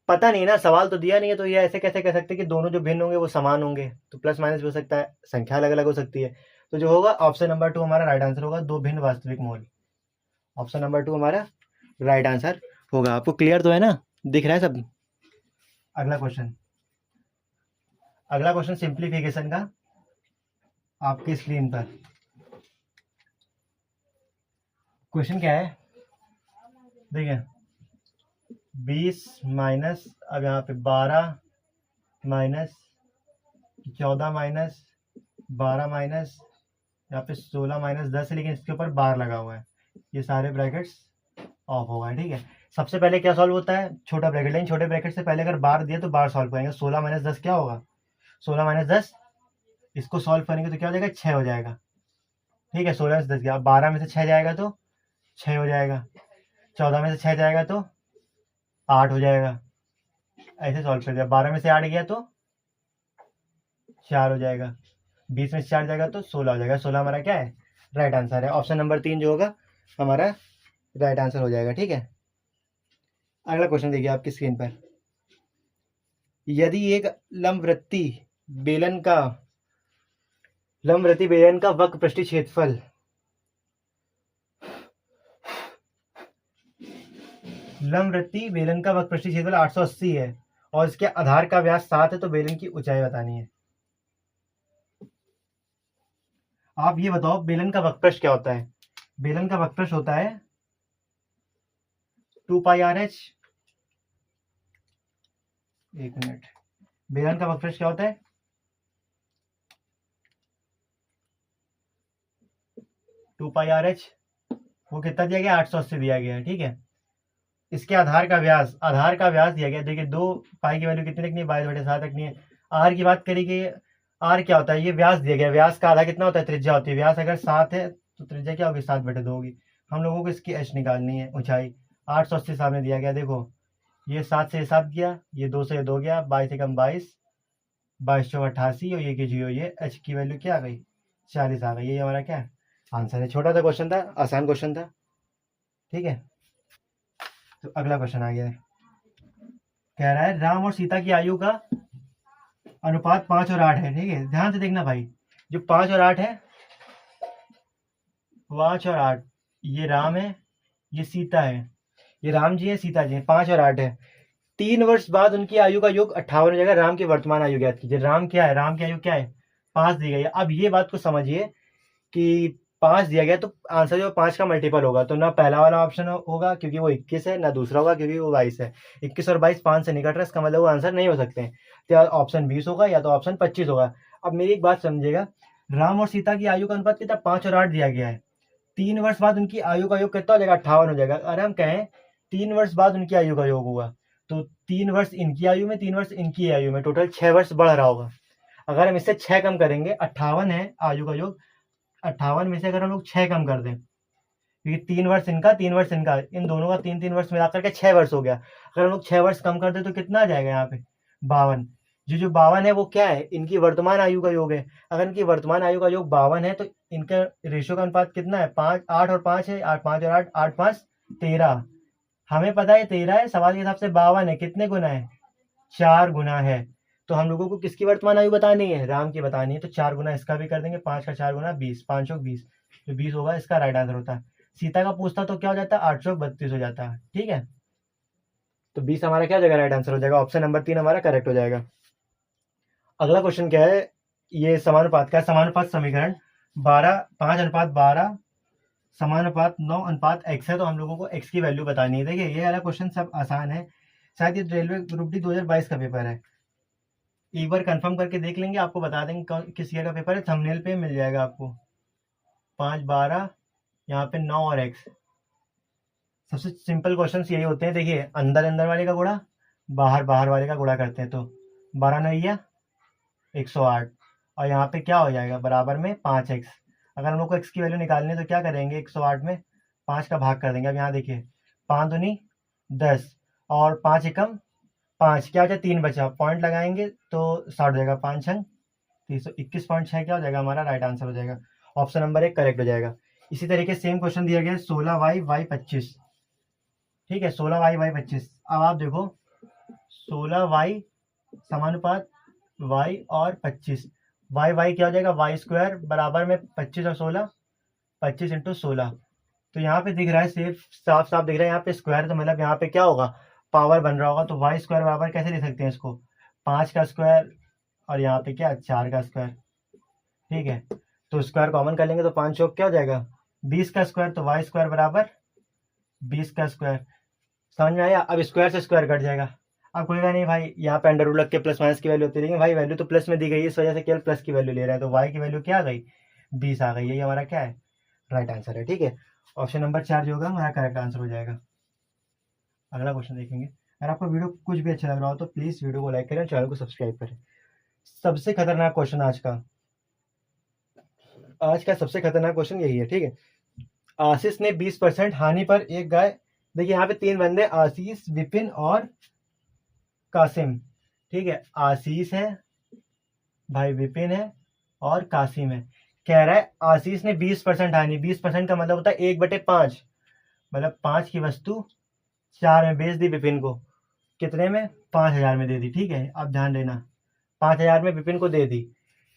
पता नहीं ना, सवाल तो दिया नहीं है, तो ये ऐसे कैसे कह सकते कि दोनों जो भिन्न होंगे वो समान होंगे। तो प्लस माइनस भी हो सकता है, संख्या अलग अलग हो सकती है। तो जो होगा ऑप्शन नंबर 2 हमारा राइट आंसर होगा, 2 भिन्न वास्तविक मूल। ऑप्शन नंबर 2 हमारा राइट आंसर होगा। आपको क्लियर तो है ना, दिख रहा है सब। अगला क्वेश्चन, सिंप्लीफिकेशन का आपकी स्क्रीन पर क्वेश्चन क्या है, देखिए 20 माइनस, अब यहाँ पे 12 माइनस 14 माइनस 12 माइनस यहाँ पे 16 माइनस 10 है, लेकिन इसके ऊपर बार लगा हुआ है, ये सारे ब्रैकेट्स ऑफ होगा। ठीक है, सबसे पहले क्या सॉल्व होता है, छोटा ब्रैकेट, लेकिन छोटे ब्रैकेट से पहले अगर बार दिया तो बार सॉल्व करेंगे। 16 माइनस 10 क्या होगा, 16 माइनस 10, इसको सॉल्व करेंगे तो क्या हो जाएगा, 6 हो जाएगा। ठीक है, 16 में से 10 गया, 12 में से 6 जाएगा तो 6 हो जाएगा, 14 में से 6 जाएगा तो 8 हो जाएगा। ऐसे सॉल्व कर दिया। 12 में से 8 गया तो 4 हो जाएगा, 20 में से 4 जाएगा तो 16 हो जाएगा। 16 हमारा क्या है, राइट आंसर है। ऑप्शन नंबर 3 जो होगा हमारा राइट आंसर हो जाएगा। ठीक है, अगला क्वेश्चन देखिए आपकी स्क्रीन पर, यदि एक लंबवृत्ति बेलन का वक्र पृष्ठीय क्षेत्रफल लंबवृत्ति बेलन का वक्र पृष्ठीय क्षेत्रफल 880 है और इसके आधार का व्यास 7 है, तो बेलन की ऊंचाई बतानी है। आप ये बताओ बेलन का वक्रपृष्ठ क्या होता है। बेलन का वक्रपृष्ठ होता है 2πRh। एक मिनट, बेलन का वक्रपृष्ठ क्या होता है, 2πRh। वो कितना दिया गया, 880 दिया गया है। ठीक है, इसके आधार का व्यास दिया गया। देखिए 2 पाई की वैल्यू कितनी रखनी है, 22/7 रखनी है। आर की बात करेंगे, आर क्या होता है, ये व्यास दिया गया, व्यास का आधा कितना होता है, त्रिज्या होती है। व्यास अगर 7 है तो त्रिज्या क्या होगी, 7/2 होगी। हम लोगों को इसकी एच निकालनी है, ऊंचाई 880 सामने दिया गया। देखो ये 7 से 7 गया, ये 2 से 2 गया, 22 से कम 22, 22 चौक 88, और ये की 0, ये एच की वैल्यू क्या आ गई, 40 आ गई। ये हमारा क्या आंसर है। छोटा सा क्वेश्चन था, आसान क्वेश्चन था। ठीक है, तो अगला क्वेश्चन आ गया है, कह रहा है राम और सीता की आयु का अनुपात 5 और 8 है। ठीक है, ध्यान से देखना भाई, जो 5 और 8 है, 5 और 8, ये राम है, ये सीता है, ये राम जी है, सीता जी है, 5 और 8 है। 3 वर्ष बाद उनकी आयु का योग 58 हो जाएगा। राम की वर्तमान आयु ज्ञात कीजिए। राम क्या है, राम की आयु क्या है, 5 दी गई है। अब ये बात को समझिए कि 5 दिया गया तो आंसर जो 5 का मल्टीपल होगा, तो ना पहला वाला ऑप्शन होगा क्योंकि वो 21 है, ना दूसरा होगा क्योंकि वो 22 है। 21 और 22 5 से निकट रहा है, इसका मतलब वो आंसर नहीं हो सकते हैं। तो या ऑप्शन 20 होगा या तो ऑप्शन 25 होगा। अब मेरी एक बात समझिएगा, राम और सीता की आयु का अनुपात कितना, 5 और 8 दिया गया है। 3 वर्ष बाद उनकी आयु का योग कितना हो जाएगा, 58 हो जाएगा। अगर हम कहें 3 वर्ष बाद उनकी आयु का योग हुआ तो 3 वर्ष इनकी आयु में, 3 वर्ष इनकी आयु में, टोटल 6 वर्ष बढ़ रहा होगा। अगर हम इससे 6 कम करेंगे, 58 है आयु का योग, 58 में से अगर हम लोग 6 कम कर दें, क्योंकि 3 वर्ष इनका 3 वर्ष इनका, इन दोनों का 3 वर्ष मिलाकर के 6 वर्ष हो गया। अगर हम लोग 6 वर्ष कम कर दें तो कितना आ जाएगा यहाँ पे, 52। जो 52 है वो क्या है, इनकी वर्तमान आयु का योग है। अगर इनकी वर्तमान आयु का योग 52 है तो इनका रेशियो का अनुपात कितना है, 5 8 और 5 है, 8 5 और 8 8 5 13। हमें पता है 13 है, सवाल के हिसाब से 52 है, कितने गुना है, 4 गुना है। तो हम लोगों को किसकी वर्तमान आयु बतानी है, राम की बतानी है, तो 4 गुना इसका भी कर देंगे, 5 का 4 गुना 20, 5 और 20, तो 20 होगा, इसका राइट आंसर होता है। सीता का पूछता तो क्या हो जाता, 8 चौक 32 हो जाता। ठीक है, तो 20 हमारा क्या हो जाएगा, राइट आंसर हो जाएगा। ऑप्शन नंबर 3 हमारा करेक्ट हो जाएगा। अगला क्वेश्चन क्या है, ये समानुपात का समानुपात समीकरण 5:12 समानुपात 9:x है, तो हम लोगों को x की वैल्यू बतानी है। देखिए ये वाला क्वेश्चन सब आसान है, शायद ये रेलवे ग्रुप डी 2022 का पेपर है। एक बार कंफर्म करके देख लेंगे, आपको बता देंगे किस ईयर का पेपर है, थंबनेल पे मिल जाएगा आपको। 5:12 यहाँ पे 9 और x। सबसे सिंपल क्वेश्चन यही होते हैं। देखिए अंदर अंदर वाले का गुणा बाहर बाहर वाले का गुणा करते हैं, तो 12 9 108, और यहाँ पे क्या हो जाएगा, बराबर में 5x। अगर हम लोग को x की वैल्यू निकालनी है तो क्या करेंगे, 108 में 5 का भाग कर देंगे। अब यहाँ देखिए 5 दूनी 10 और 5 एकम 5, क्या हो जाए 3 बचा, पॉइंट लगाएंगे तो 60 हो जाएगा, 5 छंग 321.6 क्या हो जाएगा हमारा राइट आंसर हो जाएगा। ऑप्शन नंबर 1 करेक्ट हो जाएगा। इसी तरीके सेम क्वेश्चन दिया गया है 16y/25। ठीक है, 16y/25। अब आप देखो 16y समानुपात y और 25, y क्या हो जाएगा, y² बराबर में 25 और 16, 25 इंटू 16। तो यहाँ पे दिख रहा है सिर्फ साफ साफ दिख रहा है, यहाँ पे स्क्वायर, तो मतलब यहाँ पे क्या होगा, पावर बन रहा होगा। तो y² बराबर कैसे लिख सकते हैं इसको, 5 का स्क्वायर और यहाँ पे क्या 4 का स्क्वायर। ठीक है, तो स्क्वायर कॉमन कर लेंगे तो 5 चौक क्या हो जाएगा 20 का स्क्वायर, तो y² बराबर 20 का स्क्वायर। समझ में आया। अब स्क्वायर से स्क्वायर कट जाएगा। अब कोई नहीं भाई, यहाँ पे अंडर रूट लग के प्लस माइनस की वैल्यू होती है, लेकिन भाई वैल्यू तो प्लस में दी गई है, इस वजह से केवल प्लस की वैल्यू ले रहा है, तो y की वैल्यू क्या आ गई 20 आ गई। यही हमारा क्या है राइट आंसर है। ठीक है, ऑप्शन नंबर 4 जो होगा हमारा करेक्ट आंसर हो जाएगा। अगला क्वेश्चन देखेंगे। अगर आपको वीडियो कुछ भी अच्छा लग रहा हो तो प्लीज वीडियो को लाइक करें, चैनल को सब्सक्राइब करें। सबसे खतरनाक क्वेश्चन आज का सबसे खतरनाक क्वेश्चन यही है। ठीक है, आशीष ने 20% हानि पर एक गाय, देखिए यहाँ पे 3 बंदे, आशीष, विपिन और कासिम। ठीक है, आशीष है भाई, विपिन है और कासिम है। कह रहा है आशीष ने 20% हानि, 20% का मतलब होता है 1/5, मतलब 5 की वस्तु 4 में बेच दी विपिन को, कितने में 5000 में दे दी। ठीक है, अब ध्यान देना 5000 में विपिन को दे दी।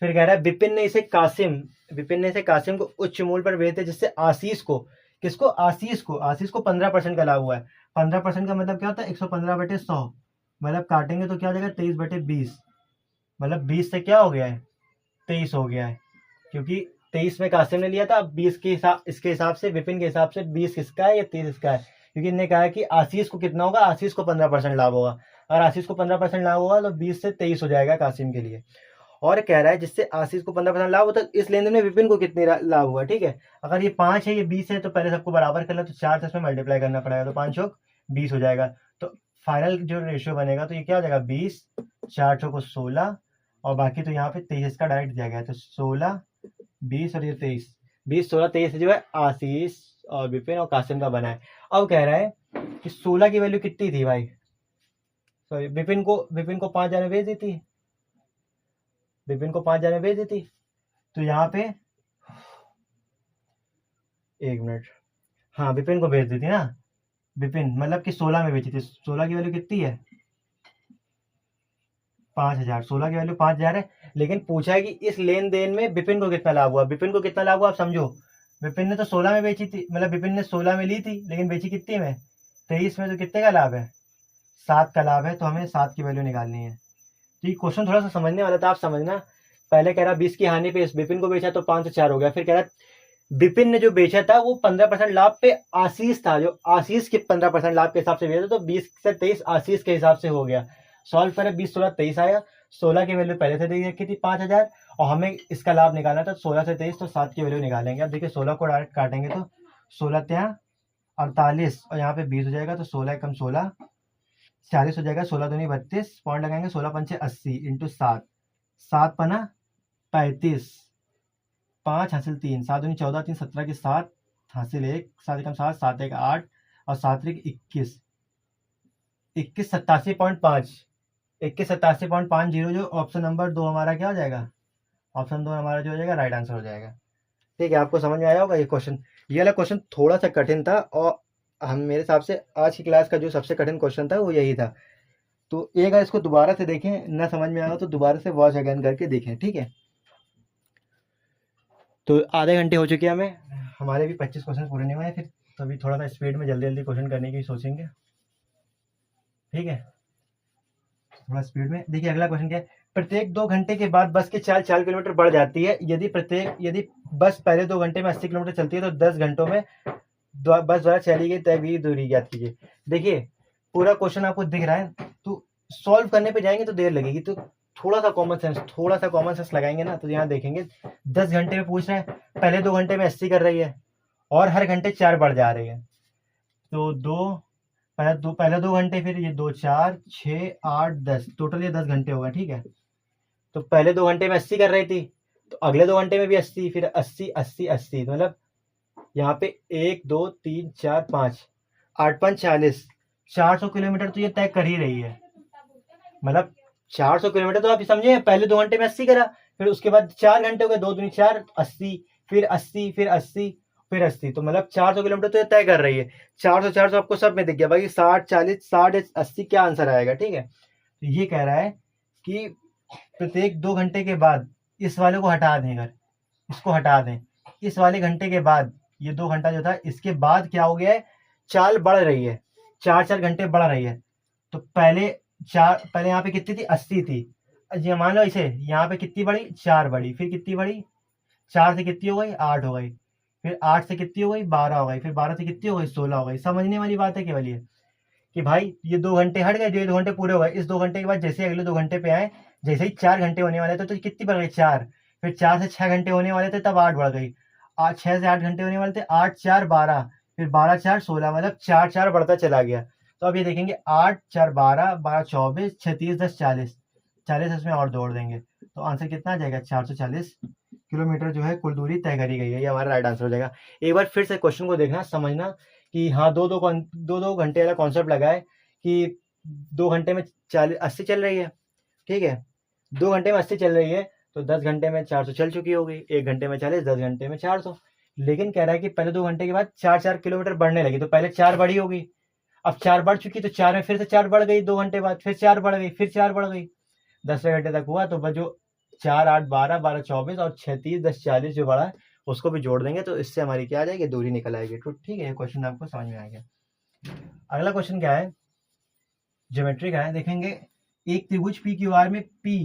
फिर कह रहा है विपिन ने इसे कासिम को उच्च मूल्य पर बेच दिया, जिससे आशीष को, किसको, आशीष को 15% का लाभ हुआ है। 15% का मतलब क्या होता है 115/100, मतलब काटेंगे तो क्या हो जाएगा 23/20, मतलब 20 से क्या हो गया है 23 हो गया है, क्योंकि 23 में कासिम ने लिया था। अब 20 के हिसाब, इसके हिसाब से विपिन के हिसाब से 20 किसका है या 30 इसका है, क्योंकि इन्हें कहा है कि आशीष को कितना होगा, आशीष को 15% लाभ होगा। अगर आशीष को 15% लाभ होगा तो 20 से 23 हो जाएगा कासिम के लिए। और कह रहा है जिससे आशीष को 15% लाभ होता है, इस लेन देन में विपिन को कितनी लाभ हुआ। ठीक है, अगर ये 5 है ये 20 है, तो पहले सबको बराबर कर लो, तो 4 से इसमें मल्टीप्लाई करना पड़ेगा, तो 5 चौक 20 हो जाएगा। तो फाइनल जो रेशियो बनेगा तो ये क्या हो जाएगा 20, 4 चौक 16, और बाकी तो यहाँ पे 23 का डायरेक्ट दिया गया है, तो 16 20 और ये 23, 20 16 23 जो है आशीष और विपिन और कासिम का बना है। अब कह रहा है कि 16 की वैल्यू कितनी थी भाई, सॉरी विपिन को 5000 में बेच दी थी, विपिन को 5000 में बेच दी थी। तो यहाँ पे 1 मिनट, हाँ विपिन को बेच दी थी ना, विपिन मतलब कि 16 में बेची थी। 16 की वैल्यू कितनी है 5000, 16 की वैल्यू 5000 है। लेकिन पूछा है कि इस लेन देन में विपिन को कितना लाभ हुआ, विपिन को कितना लाभ हुआ आप समझो। विपिन ने तो 16 में बेची थी, मतलब विपिन ने 16 में ली थी, लेकिन बेची कितनी में 23 में, तो कितने का लाभ है 7 का लाभ है, तो हमें 7 की वैल्यू निकालनी है। तो ये क्वेश्चन थोड़ा सा समझने वाला था, आप समझना। पहले कह रहा 20 की हानि पे विपिन को बेचा तो 5 से 4 हो गया, फिर कह रहा विपिन ने जो बेचा था वो 15% लाभ पे आशीष था, जो आशीष के 15% लाभ के हिसाब से बेचा, तो 20 से 23 आशीष के हिसाब से हो गया। सॉल्व करें 20 16 23 आया, 16 की वैल्यू पहले से दे रखी थी 5000, और हमें इसका लाभ निकालना था 16 से 23, तो 7 की वैल्यू निकालेंगे। अब देखिए 16 को डायरेक्ट काटेंगे तो 16 ત્યાં 48 और यहाँ पे 20 हो जाएगा, तो 16 एकम 16 40 हो जाएगा, 16 दूनी 32, पॉइंट लगाएंगे 16 पंचे 80 इंटू 7, 7 पना 35, 5 हासिल 3, 7 दूनी 14 3 17 की 7 हासिल 1, 7 एकम 7 7 1 8 और 7 3 21, 21 87.5, 21 87.50, जो ऑप्शन नंबर 2 हमारा क्या हो जाएगा, ऑप्शन 2 हमारा जो हो जाएगा राइट आंसर हो जाएगा। ठीक है, आपको समझ में आया होगा ये क्वेश्चन। ये वाला क्वेश्चन थोड़ा सा कठिन था, और हम मेरे हिसाब से आज की क्लास का जो सबसे कठिन क्वेश्चन था वो यही था। तो एक बार इसको दोबारा से देखें, ना समझ में आया तो दोबारा से वॉच अगेन करके देखें। ठीक है, तो आधे घंटे हो चुके हैं हमें, हमारे भी 25 क्वेश्चन पूरे नहीं हुए हैं, फिर तो अभी थोड़ा सा स्पीड में जल्दी जल्दी क्वेश्चन करने की सोचेंगे, ठीक है। थोड़ा स्पीड में देखिए। अगला क्वेश्चन क्या है, प्रत्येक 2 घंटे के बाद बस की चाल 4 किलोमीटर बढ़ जाती है। यदि बस पहले 2 घंटे में 80 किलोमीटर चलती है तो 10 घंटों में बस द्वारा चली गई तय हुई दूरी ज्ञात कीजिए। देखिए पूरा क्वेश्चन आपको दिख रहा है, तो सॉल्व करने पे जाएंगे तो देर लगेगी, तो थोड़ा सा कॉमन सेंस लगाएंगे ना, तो यहाँ देखेंगे 10 घंटे में पूछ रहे हैं, पहले 2 घंटे में 80 कर रही है और हर घंटे 4 बढ़ जा रही है, तो पहले 2 घंटे, फिर ये 2 4 6 8 10, टोटल ये 10 घंटे होगा, ठीक है। तो पहले 2 घंटे में 80 कर रही थी, तो अगले 2 घंटे में भी 80, फिर 80 80 80, तो मतलब यहाँ पे 1 2 3 4 5 8 5 40, 400 किलोमीटर तो ये तय कर ही रही है। मतलब 400 किलोमीटर तो आप समझे, पहले 2 घंटे में 80 करा, फिर उसके बाद 4 घंटे हो गए, 2 दूनी 4 80, फिर 80 फिर 80 फिर 80, तो मतलब 400 किलोमीटर तो ये तय कर रही है। 400 400 आपको सब में दिख गया, बाकी 60 40 60 80 क्या आंसर आएगा, ठीक है। तो ये कह रहा है कि प्रत्येक 2 घंटे के बाद इस वाले को हटा दें, अगर इसको हटा दें, इस वाले घंटे के बाद ये 2 घंटा जो था, इसके बाद क्या हो गया है, चाल बढ़ रही है, 4 4 घंटे बढ़ रही है। तो पहले यहाँ पे कितनी थी, 80 थी, जी मान लो इसे, यहाँ पे कितनी बढ़ी, 4 बढ़ी, फिर कितनी बढ़ी, 4 से कितनी हो गई, 8 हो गई, फिर 8 से कितनी हो गई, 12 हो गई, फिर 12 से कितनी हो गई, 16 हो गई। समझने वाली बात है केवल ये कि भाई ये 2 घंटे हट गए, जो ये 2 घंटे पूरे हो गए, इस 2 घंटे के बाद जैसे अगले 2 घंटे पे आए, जैसे ही 4 घंटे होने वाले थे तो कितनी बढ़ गई, 4, फिर 4 से 6 घंटे होने वाले थे तब 8 बढ़ गई, 6 से 8 घंटे होने वाले थे, 8 4 12, फिर 12 4 16, मतलब 4 4 बढ़ता चला गया। तो अब ये देखेंगे 8 4 12 12 24 36 10 40, 40 इसमें और जोड़ देंगे, तो आंसर कितना आ जाएगा, 440 किलोमीटर जो है कुल दूरी तय करी गई है। ये हमारा राइट आंसर हो जाएगा। एक बार फिर से क्वेश्चन को देखना, समझना कि हाँ, दो दो घंटे वाला कॉन्सेप्ट लगा है कि 2 घंटे में 80 चल रही है, ठीक है, 2 घंटे में 80 चल रही है, तो 10 घंटे में 400 चल चुकी होगी, 1 घंटे में 40, 10 घंटे में 400। लेकिन कह रहा है कि पहले 2 घंटे के बाद 4 4 किलोमीटर बढ़ने लगी, तो पहले 4 बढ़ी होगी, अब 4 बढ़ चुकी, तो 4 में फिर से 4 बढ़ गई, 2 घंटे बाद फिर 4 बढ़ गई, फिर 4 बढ़ गई, 10वें घंटे तक हुआ, तो बस जो 4 8 12 12 24 और 36 10 40 जो बढ़ा है उसको भी जोड़ देंगे, तो इससे हमारी क्या आ जाएगी, दूरी निकल आएगी। तो ठीक है, क्वेश्चन आपको समझ में आ गया। अगला क्वेश्चन क्या है, ज्योमेट्री का है। देखेंगे एक त्रिभुज पी क्यू आर में पी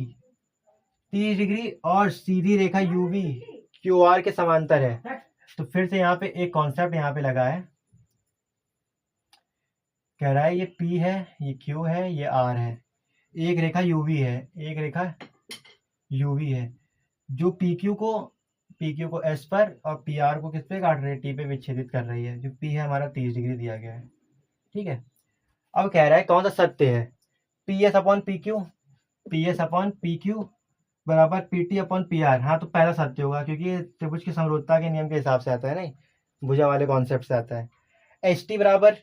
30 डिग्री और सीधी रेखा यूवी क्यू आर के समांतर है। तो फिर से यहाँ पे एक कॉन्सेप्ट यहाँ पे लगा है, कह रहा है ये P है, ये Q है, ये R है, एक रेखा UV है, एक रेखा UV है, जो PQ को S पर और PR को किस पे काट रही है, T पे विच्छेदित कर रही है। जो P है हमारा 30 डिग्री दिया गया है, ठीक है। अब कह रहा है कौन सा सत्य है, PS अपॉन PQ बराबर PT अपॉन PR। हाँ, तो पहला सत्य होगा, क्योंकि त्रिभुज की समरूपता के नियम के हिसाब से आता है, नहीं भुजा वाले कॉन्सेप्ट से आता है। HT बराबर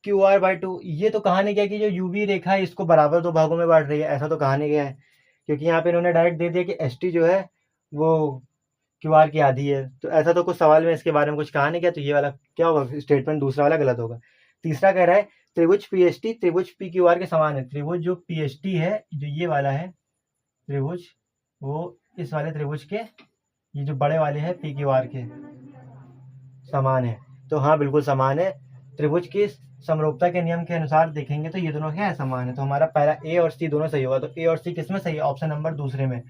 QR/2, ये तो कहा नहीं गया कि जो यूवी रेखा है इसको बराबर 2 भागों में बांट रही है, ऐसा तो कहा नहीं गया है, क्योंकि यहाँ पे इन्होंने डायरेक्ट दे दिया कि HT जो है वो QR की आधी है, तो ऐसा तो कुछ सवाल में इसके बारे में कुछ कहा नहीं गया, तो ये वाला क्या होगा, स्टेटमेंट दूसरा वाला गलत होगा। तीसरा कह रहा है त्रिभुज PHT त्रिभुज PQR के समान है। त्रिभुज जो PHT है, जो ये वाला है त्रिभुज, वो इस वाले त्रिभुज के, ये जो बड़े वाले हैं PQR के समान है। तो हाँ, बिल्कुल समान है। त्रिभुज की समरूपता के नियम के अनुसार देखेंगे तो ये दोनों क्या है, समान है। तो हमारा पहला A और C दोनों सही होगा। तो A और C किस में सही है, ऑप्शन नंबर दूसरे में,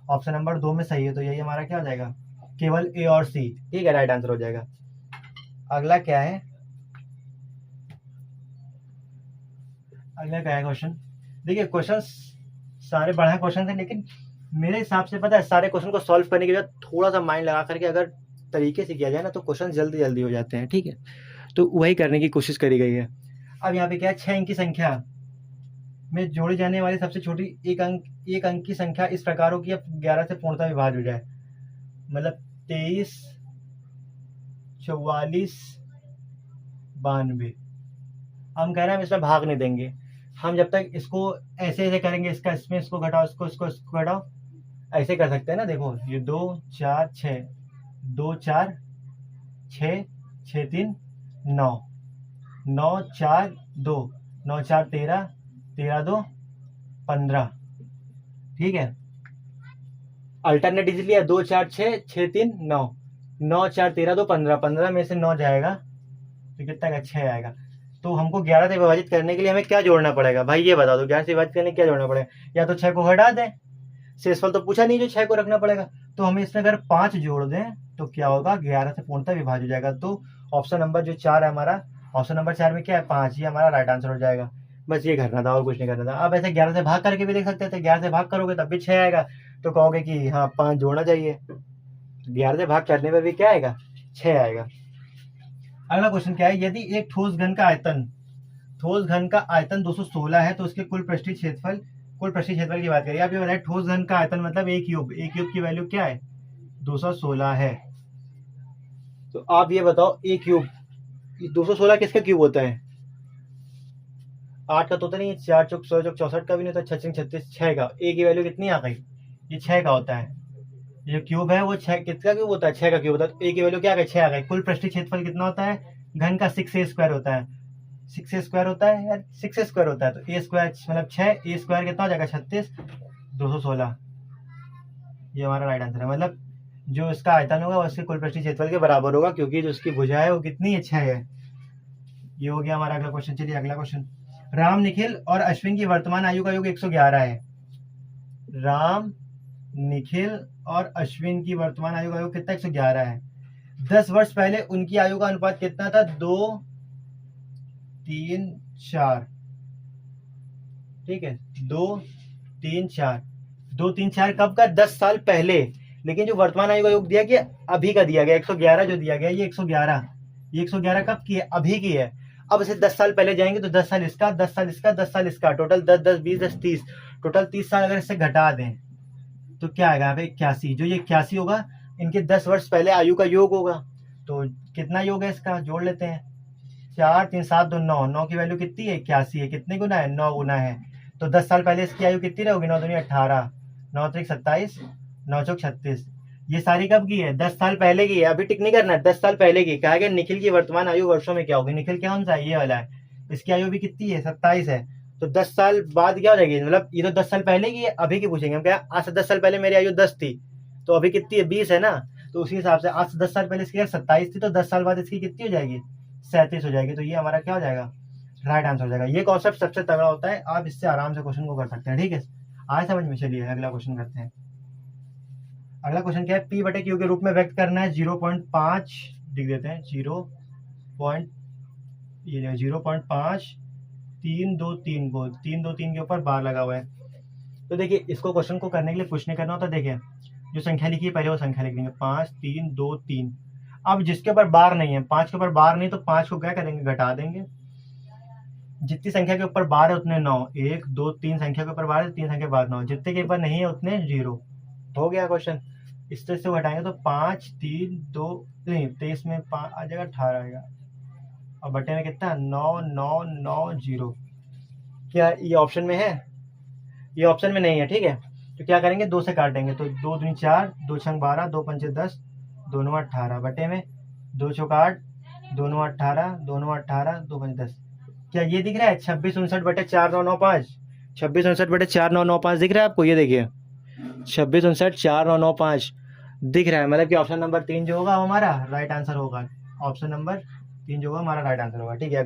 ऑप्शन नंबर 2 में सही है। तो यही हमारा क्या हो जाएगा, केवल A और C, ठीक है, राइट आंसर हो जाएगा। अगला क्या है, क्वेश्चन देखिए, क्वेश्चन सारे बढ़िया क्वेश्चन थे, लेकिन मेरे हिसाब से पता है, सारे क्वेश्चन को सॉल्व करने के बाद थोड़ा सा माइंड लगा करके अगर तरीके से किया जाए ना, तो क्वेश्चन जल्दी जल्दी हो जाते हैं, ठीक है। तो वही करने की कोशिश करी गई है। अब यहाँ पे क्या है, 6 अंक की संख्या में जोड़ी जाने वाली सबसे छोटी एक अंक की संख्या इस प्रकार हो कि अब 11 से पूर्णतः विभाज्य हो जाए। मतलब 23 44 92। हम कह रहे हैं हम इसमें भाग नहीं देंगे, हम जब तक इसको ऐसे ऐसे करेंगे, इसका इसमें इसको घटाओ, इसको घटाओ, ऐसे कर सकते हैं ना। देखो ये 2 4 6 2 4 6 6 3 9 9 4 2 9 4 13 13 2 15, ठीक है। अल्टरनेट इजीली है, 2 4 6 6 3 9, 9 4 13 2 15, 15 में से 9 जाएगा तो कितना का 6 आएगा। तो हमको 11 से विभाजित करने के लिए हमें क्या जोड़ना पड़ेगा भाई, ये बता दो। 11 से विभाजित करने के लिए क्या जोड़ना पड़ेगा? या तो 6 को हटा दें, शेषफल तो पूछा नहीं जो 6 को रखना पड़ेगा। तो हम इसमें अगर 5 जोड़ दें तो क्या होगा, 11 से पूर्णतः विभाजित हो जाएगा। तो ऑप्शन नंबर जो 4 है हमारा, ऑप्शन नंबर 4 में क्या है, 5, ये हमारा राइट आंसर हो जाएगा। बस ये करना था और कुछ नहीं करना था। अब ऐसे 11 से भाग करके भी देख सकते थे, 11 से भाग करोगे तब भी 6 आएगा, तो कहोगे कि हाँ 5 जोड़ना चाहिए। 11 से भाग करने में भी क्या आएगा, 6 आएगा। अगला क्वेश्चन क्या है, यदि एक ठोस घन का आयतन 216 है तो उसके कुल पृष्ठीय क्षेत्रफल की बात करिए। आप ये बताइए, ठोस घन का आयतन मतलब एक क्यूब की वैल्यू क्या है, 216 है। तो आप ये बताओ, एक क्यूब 216 किसका क्यूब होता है? 8 का तो होता नहीं है, 4 चौक 16 चौक 64 का भी नहीं होता, 6 36 6 का। ए की वैल्यू कितनी आ गई, ये 6 का होता है। ये जो क्यूब है वो 6 किसका क्यूब होता है, 6 का क्यूब होता है। तो ए की वैल्यू क्या आ गई, 6 आ गई। कुल पृष्ठीय क्षेत्रफल कितना होता है घन का, 6a² होता है। 6a² होता है यार, 6a² होता है। तो a² मतलब 6, a² कितना हो जाएगा 36, 216। ये हमारा राइट आंसर है। मतलब जो इसका आयतन होगा उसके कुल पृष्ठीय क्षेत्रफल के बराबर होगा, क्योंकि जो उसकी भुजा है वो कितनी है, 6 है। ये हो गया हमारा अगला क्वेश्चन। चलिए अगला क्वेश्चन, राम निखिल और अश्विन की वर्तमान आयु का योग 111 है। राम निखिल और अश्विन की वर्तमान आयु का योग कितना, 111 है। 10 वर्ष पहले उनकी आयु का अनुपात कितना था, 2 3 4। ठीक है, 2 3 4, 2 3 4 कब का, 10 साल पहले। लेकिन जो वर्तमान आयु का योग दिया गया अभी का दिया गया, 111 जो दिया गया, ये 111 कब की है, अभी की है। अब इसे 10 साल पहले जाएंगे तो 10 साल इसका, 10 साल इसका, 10 साल इसका, टोटल 10 10 20 10 30, टोटल 30 साल अगर इससे घटा दें तो क्या आएगा यहाँ पे, 81। जो ये 81 होगा इनके 10 वर्ष पहले आयु का योग होगा। तो कितना योग है इसका, जोड़ लेते हैं। 4 3 7 2 9, 9 की वैल्यू कितनी है, 81 है। कितने गुना है, 9 गुना है। तो 10 साल पहले इसकी आयु कितनी रहेगी, 9 दूनी 18, 9 3 27, 9 चौक 36। ये सारी कब की है, 10 साल पहले की है। अभी टिक नहीं करना है, 10 साल पहले की। कहा गया निखिल की वर्तमान आयु वर्षों में क्या होगी। निखिल कौन सा है, ये वाला है। इसकी आयु भी कितनी है, 27 है। तो 10 साल बाद क्या हो जाएगी, मतलब ये तो 10 साल पहले की है, अभी की पूछेंगे हम। क्या आज से 10 साल पहले मेरी आयु 10 थी, तो अभी कितनी है, 20 है ना। तो उसी हिसाब से आज से 10 साल पहले इसकी 27 थी, तो 10 साल बाद इसकी कितनी हो जाएगी, 37 हो जाएगी। तो ये हमारा क्या हो जाएगा, राइट आंसर हो जाएगा। ये कॉन्सेप्ट सबसे तगड़ा होता है, आप इससे आराम से क्वेश्चन को कर सकते हैं। ठीक है, आए समझ में। चलिए अगला क्वेश्चन करते हैं। अगला क्वेश्चन क्या है, पी बटे क्यू के रूप में व्यक्त करना है। 0.5 लिख देते हैं, 0.5 3 2 3 को 3 2 3 के ऊपर बार लगा हुआ है। तो देखिए इसको क्वेश्चन को करने के लिए कुछ नहीं करना होता। देखिए जो संख्या लिखी है पहले वो संख्या लिख देंगे, 5 3 2 3। अब जिसके ऊपर बार नहीं है, 5 के ऊपर बार नहीं, तो 5 को क्या करेंगे, घटा देंगे। जितनी संख्या के ऊपर बार है उतने 9, 1 2 3 संख्या के ऊपर बार है, 3 संख्या के बाद 9, जितने के ऊपर नहीं है उतने 0। हो गया क्वेश्चन। इस तरह से घटाएंगे तो 5 3 2 नहीं, 23 में 5 आ जाएगा, 18 आएगा। और बटे में कितना, 9 9 9 0। क्या ये ऑप्शन में है, ये ऑप्शन में नहीं है। ठीक है, तो क्या करेंगे, 2 से काटेंगे। तो 2 दूनी 4, 2 छंग 12, 2 पंचे 10, दोनों 18, बटे में 2 चौक 8, दोनों 18, दोनों 18, 2 पंचे 10। क्या ये दिख रहा है, 26 59 बटे 4995, 26 59 बटे 4995 दिख रहा है आपको। ये देखिए 26 59 4995 दिख रहा है। मतलब कि ऑप्शन नंबर 3 जो होगा हमारा राइट आंसर होगा। ऑप्शन नंबर 3 जो होगा हमारा राइट आंसर होगा। ठीक है,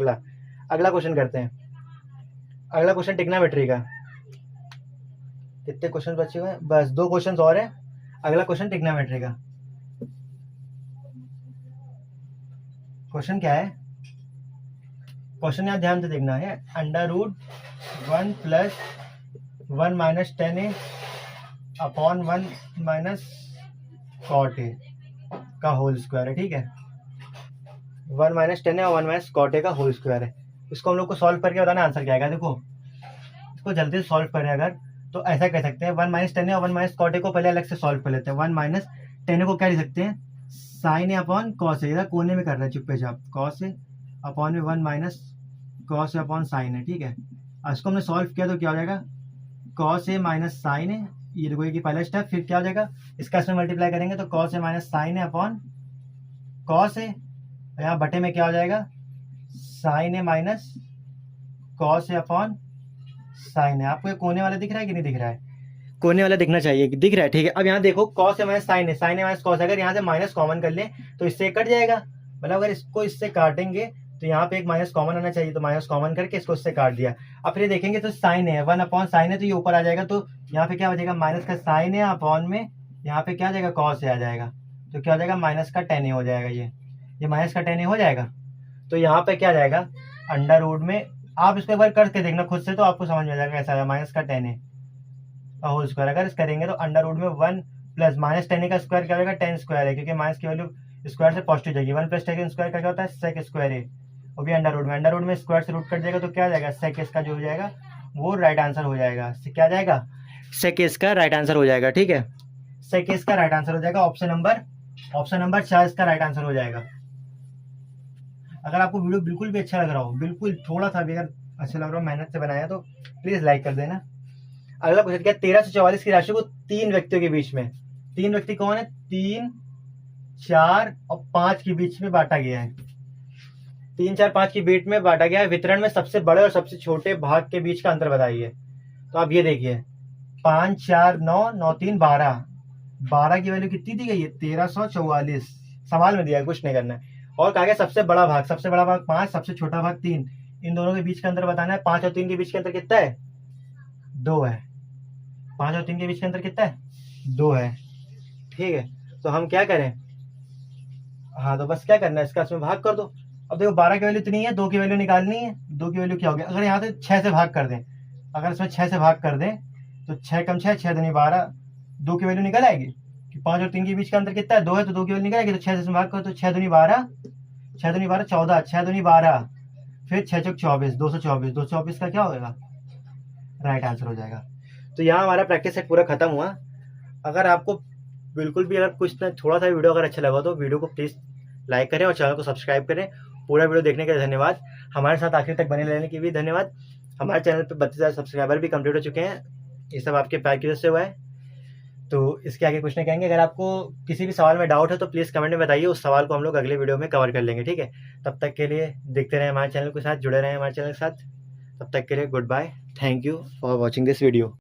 अगला क्वेश्चन करते हैं। अगला क्वेश्चन ट्रिग्नोमेट्री का। कितने क्वेश्चन बचे हुए हैं, बस 2 क्वेश्चन और है। अगला क्वेश्चन ट्रिग्नोमेट्री का। क्वेश्चन क्या है, क्वेश्चन यहाँ ध्यान से देखना है। √1 + 1 - 10a अपॉन 1 - cot a का होल स्क्वायर है। ठीक है, 1 - 10a और 1 - cot a का होल स्क्वायर है। इसको हम लोग को सॉल्व करके बताना आंसर क्या आएगा। देखो इसको जल्दी से सॉल्व करें अगर, तो ऐसा कह सकते हैं 1 - 10a और 1 - cot a को पहले अलग से सॉल्व कर लेते हैं। 1 - 10a को क्या लिख सकते हैं, sign A upon cos A. इधर कोने में कर रहे हैं चुप्पे चाप, कॉस ए अपॉन में 1 - कॉस ए अपॉन साइन है। ठीक है, इसको हमने सॉल्व किया तो क्या हो जाएगा, कॉस ए माइनस साइन ए। ये देखो कि पहला स्टेप। फिर क्या हो जाएगा, इसका इसमें मल्टीप्लाई करेंगे तो cos A minus sign A upon cos A. यहाँ बटे में क्या हो जाएगा, sign A minus cos A upon sine ए। आपको ये कोने वाला दिख रहा है कि नहीं दिख रहा है, कोने वाला दिखना चाहिए, दिख रहा है, ठीक है। अब यहाँ देखो कॉस है माइनस साइन है, साइन है माइनस कॉस, अगर यहाँ से माइनस कॉमन कर ले तो इससे कट जाएगा, मतलब अगर इसको इससे काटेंगे तो यहाँ पे एक माइनस कॉमन आना चाहिए, तो माइनस कॉमन करके इसको इससे काट दिया। अब फिर देखेंगे तो साइन है, 1/साइन है, तो ये ऊपर आ जाएगा, तो यहाँ पे क्या हो जाएगा, माइनस का साइन है अपॉन में यहाँ पे क्या आ जाएगा, कॉस आ जाएगा, तो क्या हो जाएगा, माइनस का टेन ए हो जाएगा, ये माइनस का टेन ए हो जाएगा। तो यहाँ पे क्या जाएगा, अंडर रूट में, आप इसको एक बार करके देखना खुद से तो आपको समझ में आ जाएगा कैसा आएगा, माइनस का टेन ए होल स्क्वायर, अगर इस करेंगे तो अंडर रूट में 1 प्लस माइनस टेन ए का स्क्वायर क्या होगा, 10 स्क्वायर है, क्योंकि माइनस की वैल्यू स्क्वायर से पॉजिटिव जाएगी, 1 प्लस टेन स्क्वायर का क्या होता है, सेक स्क्वायर है, वो भी अंडर रूट में स्क्वायर से रूट कट जाएगा, तो क्या जाएगा, सेक इसका जो हो जाएगा वो राइट आंसर हो जाएगा, क्या जाएगा, सेक इसका राइट आंसर हो जाएगा, ठीक है, सेक इसका राइट आंसर हो जाएगा, ऑप्शन नंबर 4 इसका राइट आंसर हो जाएगा। अगर आपको वीडियो बिल्कुल भी अच्छा लग रहा हो, बिल्कुल थोड़ा सा भी अगर अच्छा लग रहा हो, मेहनत से बनाया, तो प्लीज लाइक कर देना। अगला क्वेश्चन क्या, 13 से 44 की राशि को 3 व्यक्तियों के बीच में, 3 व्यक्ति कौन है, 3, 4 और 5 के बीच में बांटा गया है, 3, 4, 5 के बीच में बांटा गया है, वितरण में सबसे बड़े और सबसे छोटे भाग के बीच का अंतर बताइए। तो आप ये देखिए, 5, 4, 9, 9, 3, 12, 12 की वैल्यू कितनी दी गई है, 1344, सवाल में दिया है, कुछ नहीं करना है। और कहा गया सबसे बड़ा भाग 5, सबसे छोटा भाग 3, इन दोनों के बीच का अंतर बताना है। 5 और 3 के बीच का अंतर कितना है, 2 है, 5 और 3 के बीच का अंतर कितना है, 2 है, ठीक है। तो हम क्या करें, हाँ तो बस क्या करना है, इसका इसमें भाग कर दो। अब देखो 12 की वैल्यू इतनी है, 2 की वैल्यू निकालनी है, 2 की वैल्यू क्या होगी, अगर यहाँ से 6 से भाग कर दें, अगर इसमें 6 से भाग कर दें तो 6 कम 6, 6 दूनी 12, 2 की वैल्यू निकल आएगी कि 5 और 3 के बीच का अंतर कितना है, 2 है, तो 2 की वैल्यू निकल आएगी, तो 6 से इसमें भाग करो, तो 6 दूनी 12, 6 दूनी 12 14, 6 दूनी 12, फिर 6 चौक 24, 224 का क्या होगा, राइट आंसर हो जाएगा। तो यहाँ हमारा प्रैक्टिस सेट पूरा खत्म हुआ। अगर आपको बिल्कुल भी अगर कुछ ना थोड़ा सा वीडियो अगर अच्छा लगा तो वीडियो को प्लीज़ लाइक करें और चैनल को सब्सक्राइब करें। पूरा वीडियो देखने के लिए धन्यवाद, हमारे साथ आखिर तक बने रहने के लिए धन्यवाद। हमारे चैनल पर 32,000 सब्सक्राइबर भी कंप्लीट हो चुके हैं, ये सब आपके प्यार की वजह से हुआ है। तो इसके आगे कुछ नहीं कहेंगे। अगर आपको किसी भी सवाल में डाउट है तो प्लीज़ कमेंट में बताइए, उस सवाल को हम लोग अगले वीडियो में कवर कर लेंगे, ठीक है। तब तक के लिए देखते रहें हमारे चैनल के साथ, जुड़े रहें हमारे चैनल के साथ। तब तक के लिए goodbye, thank you for watching this video.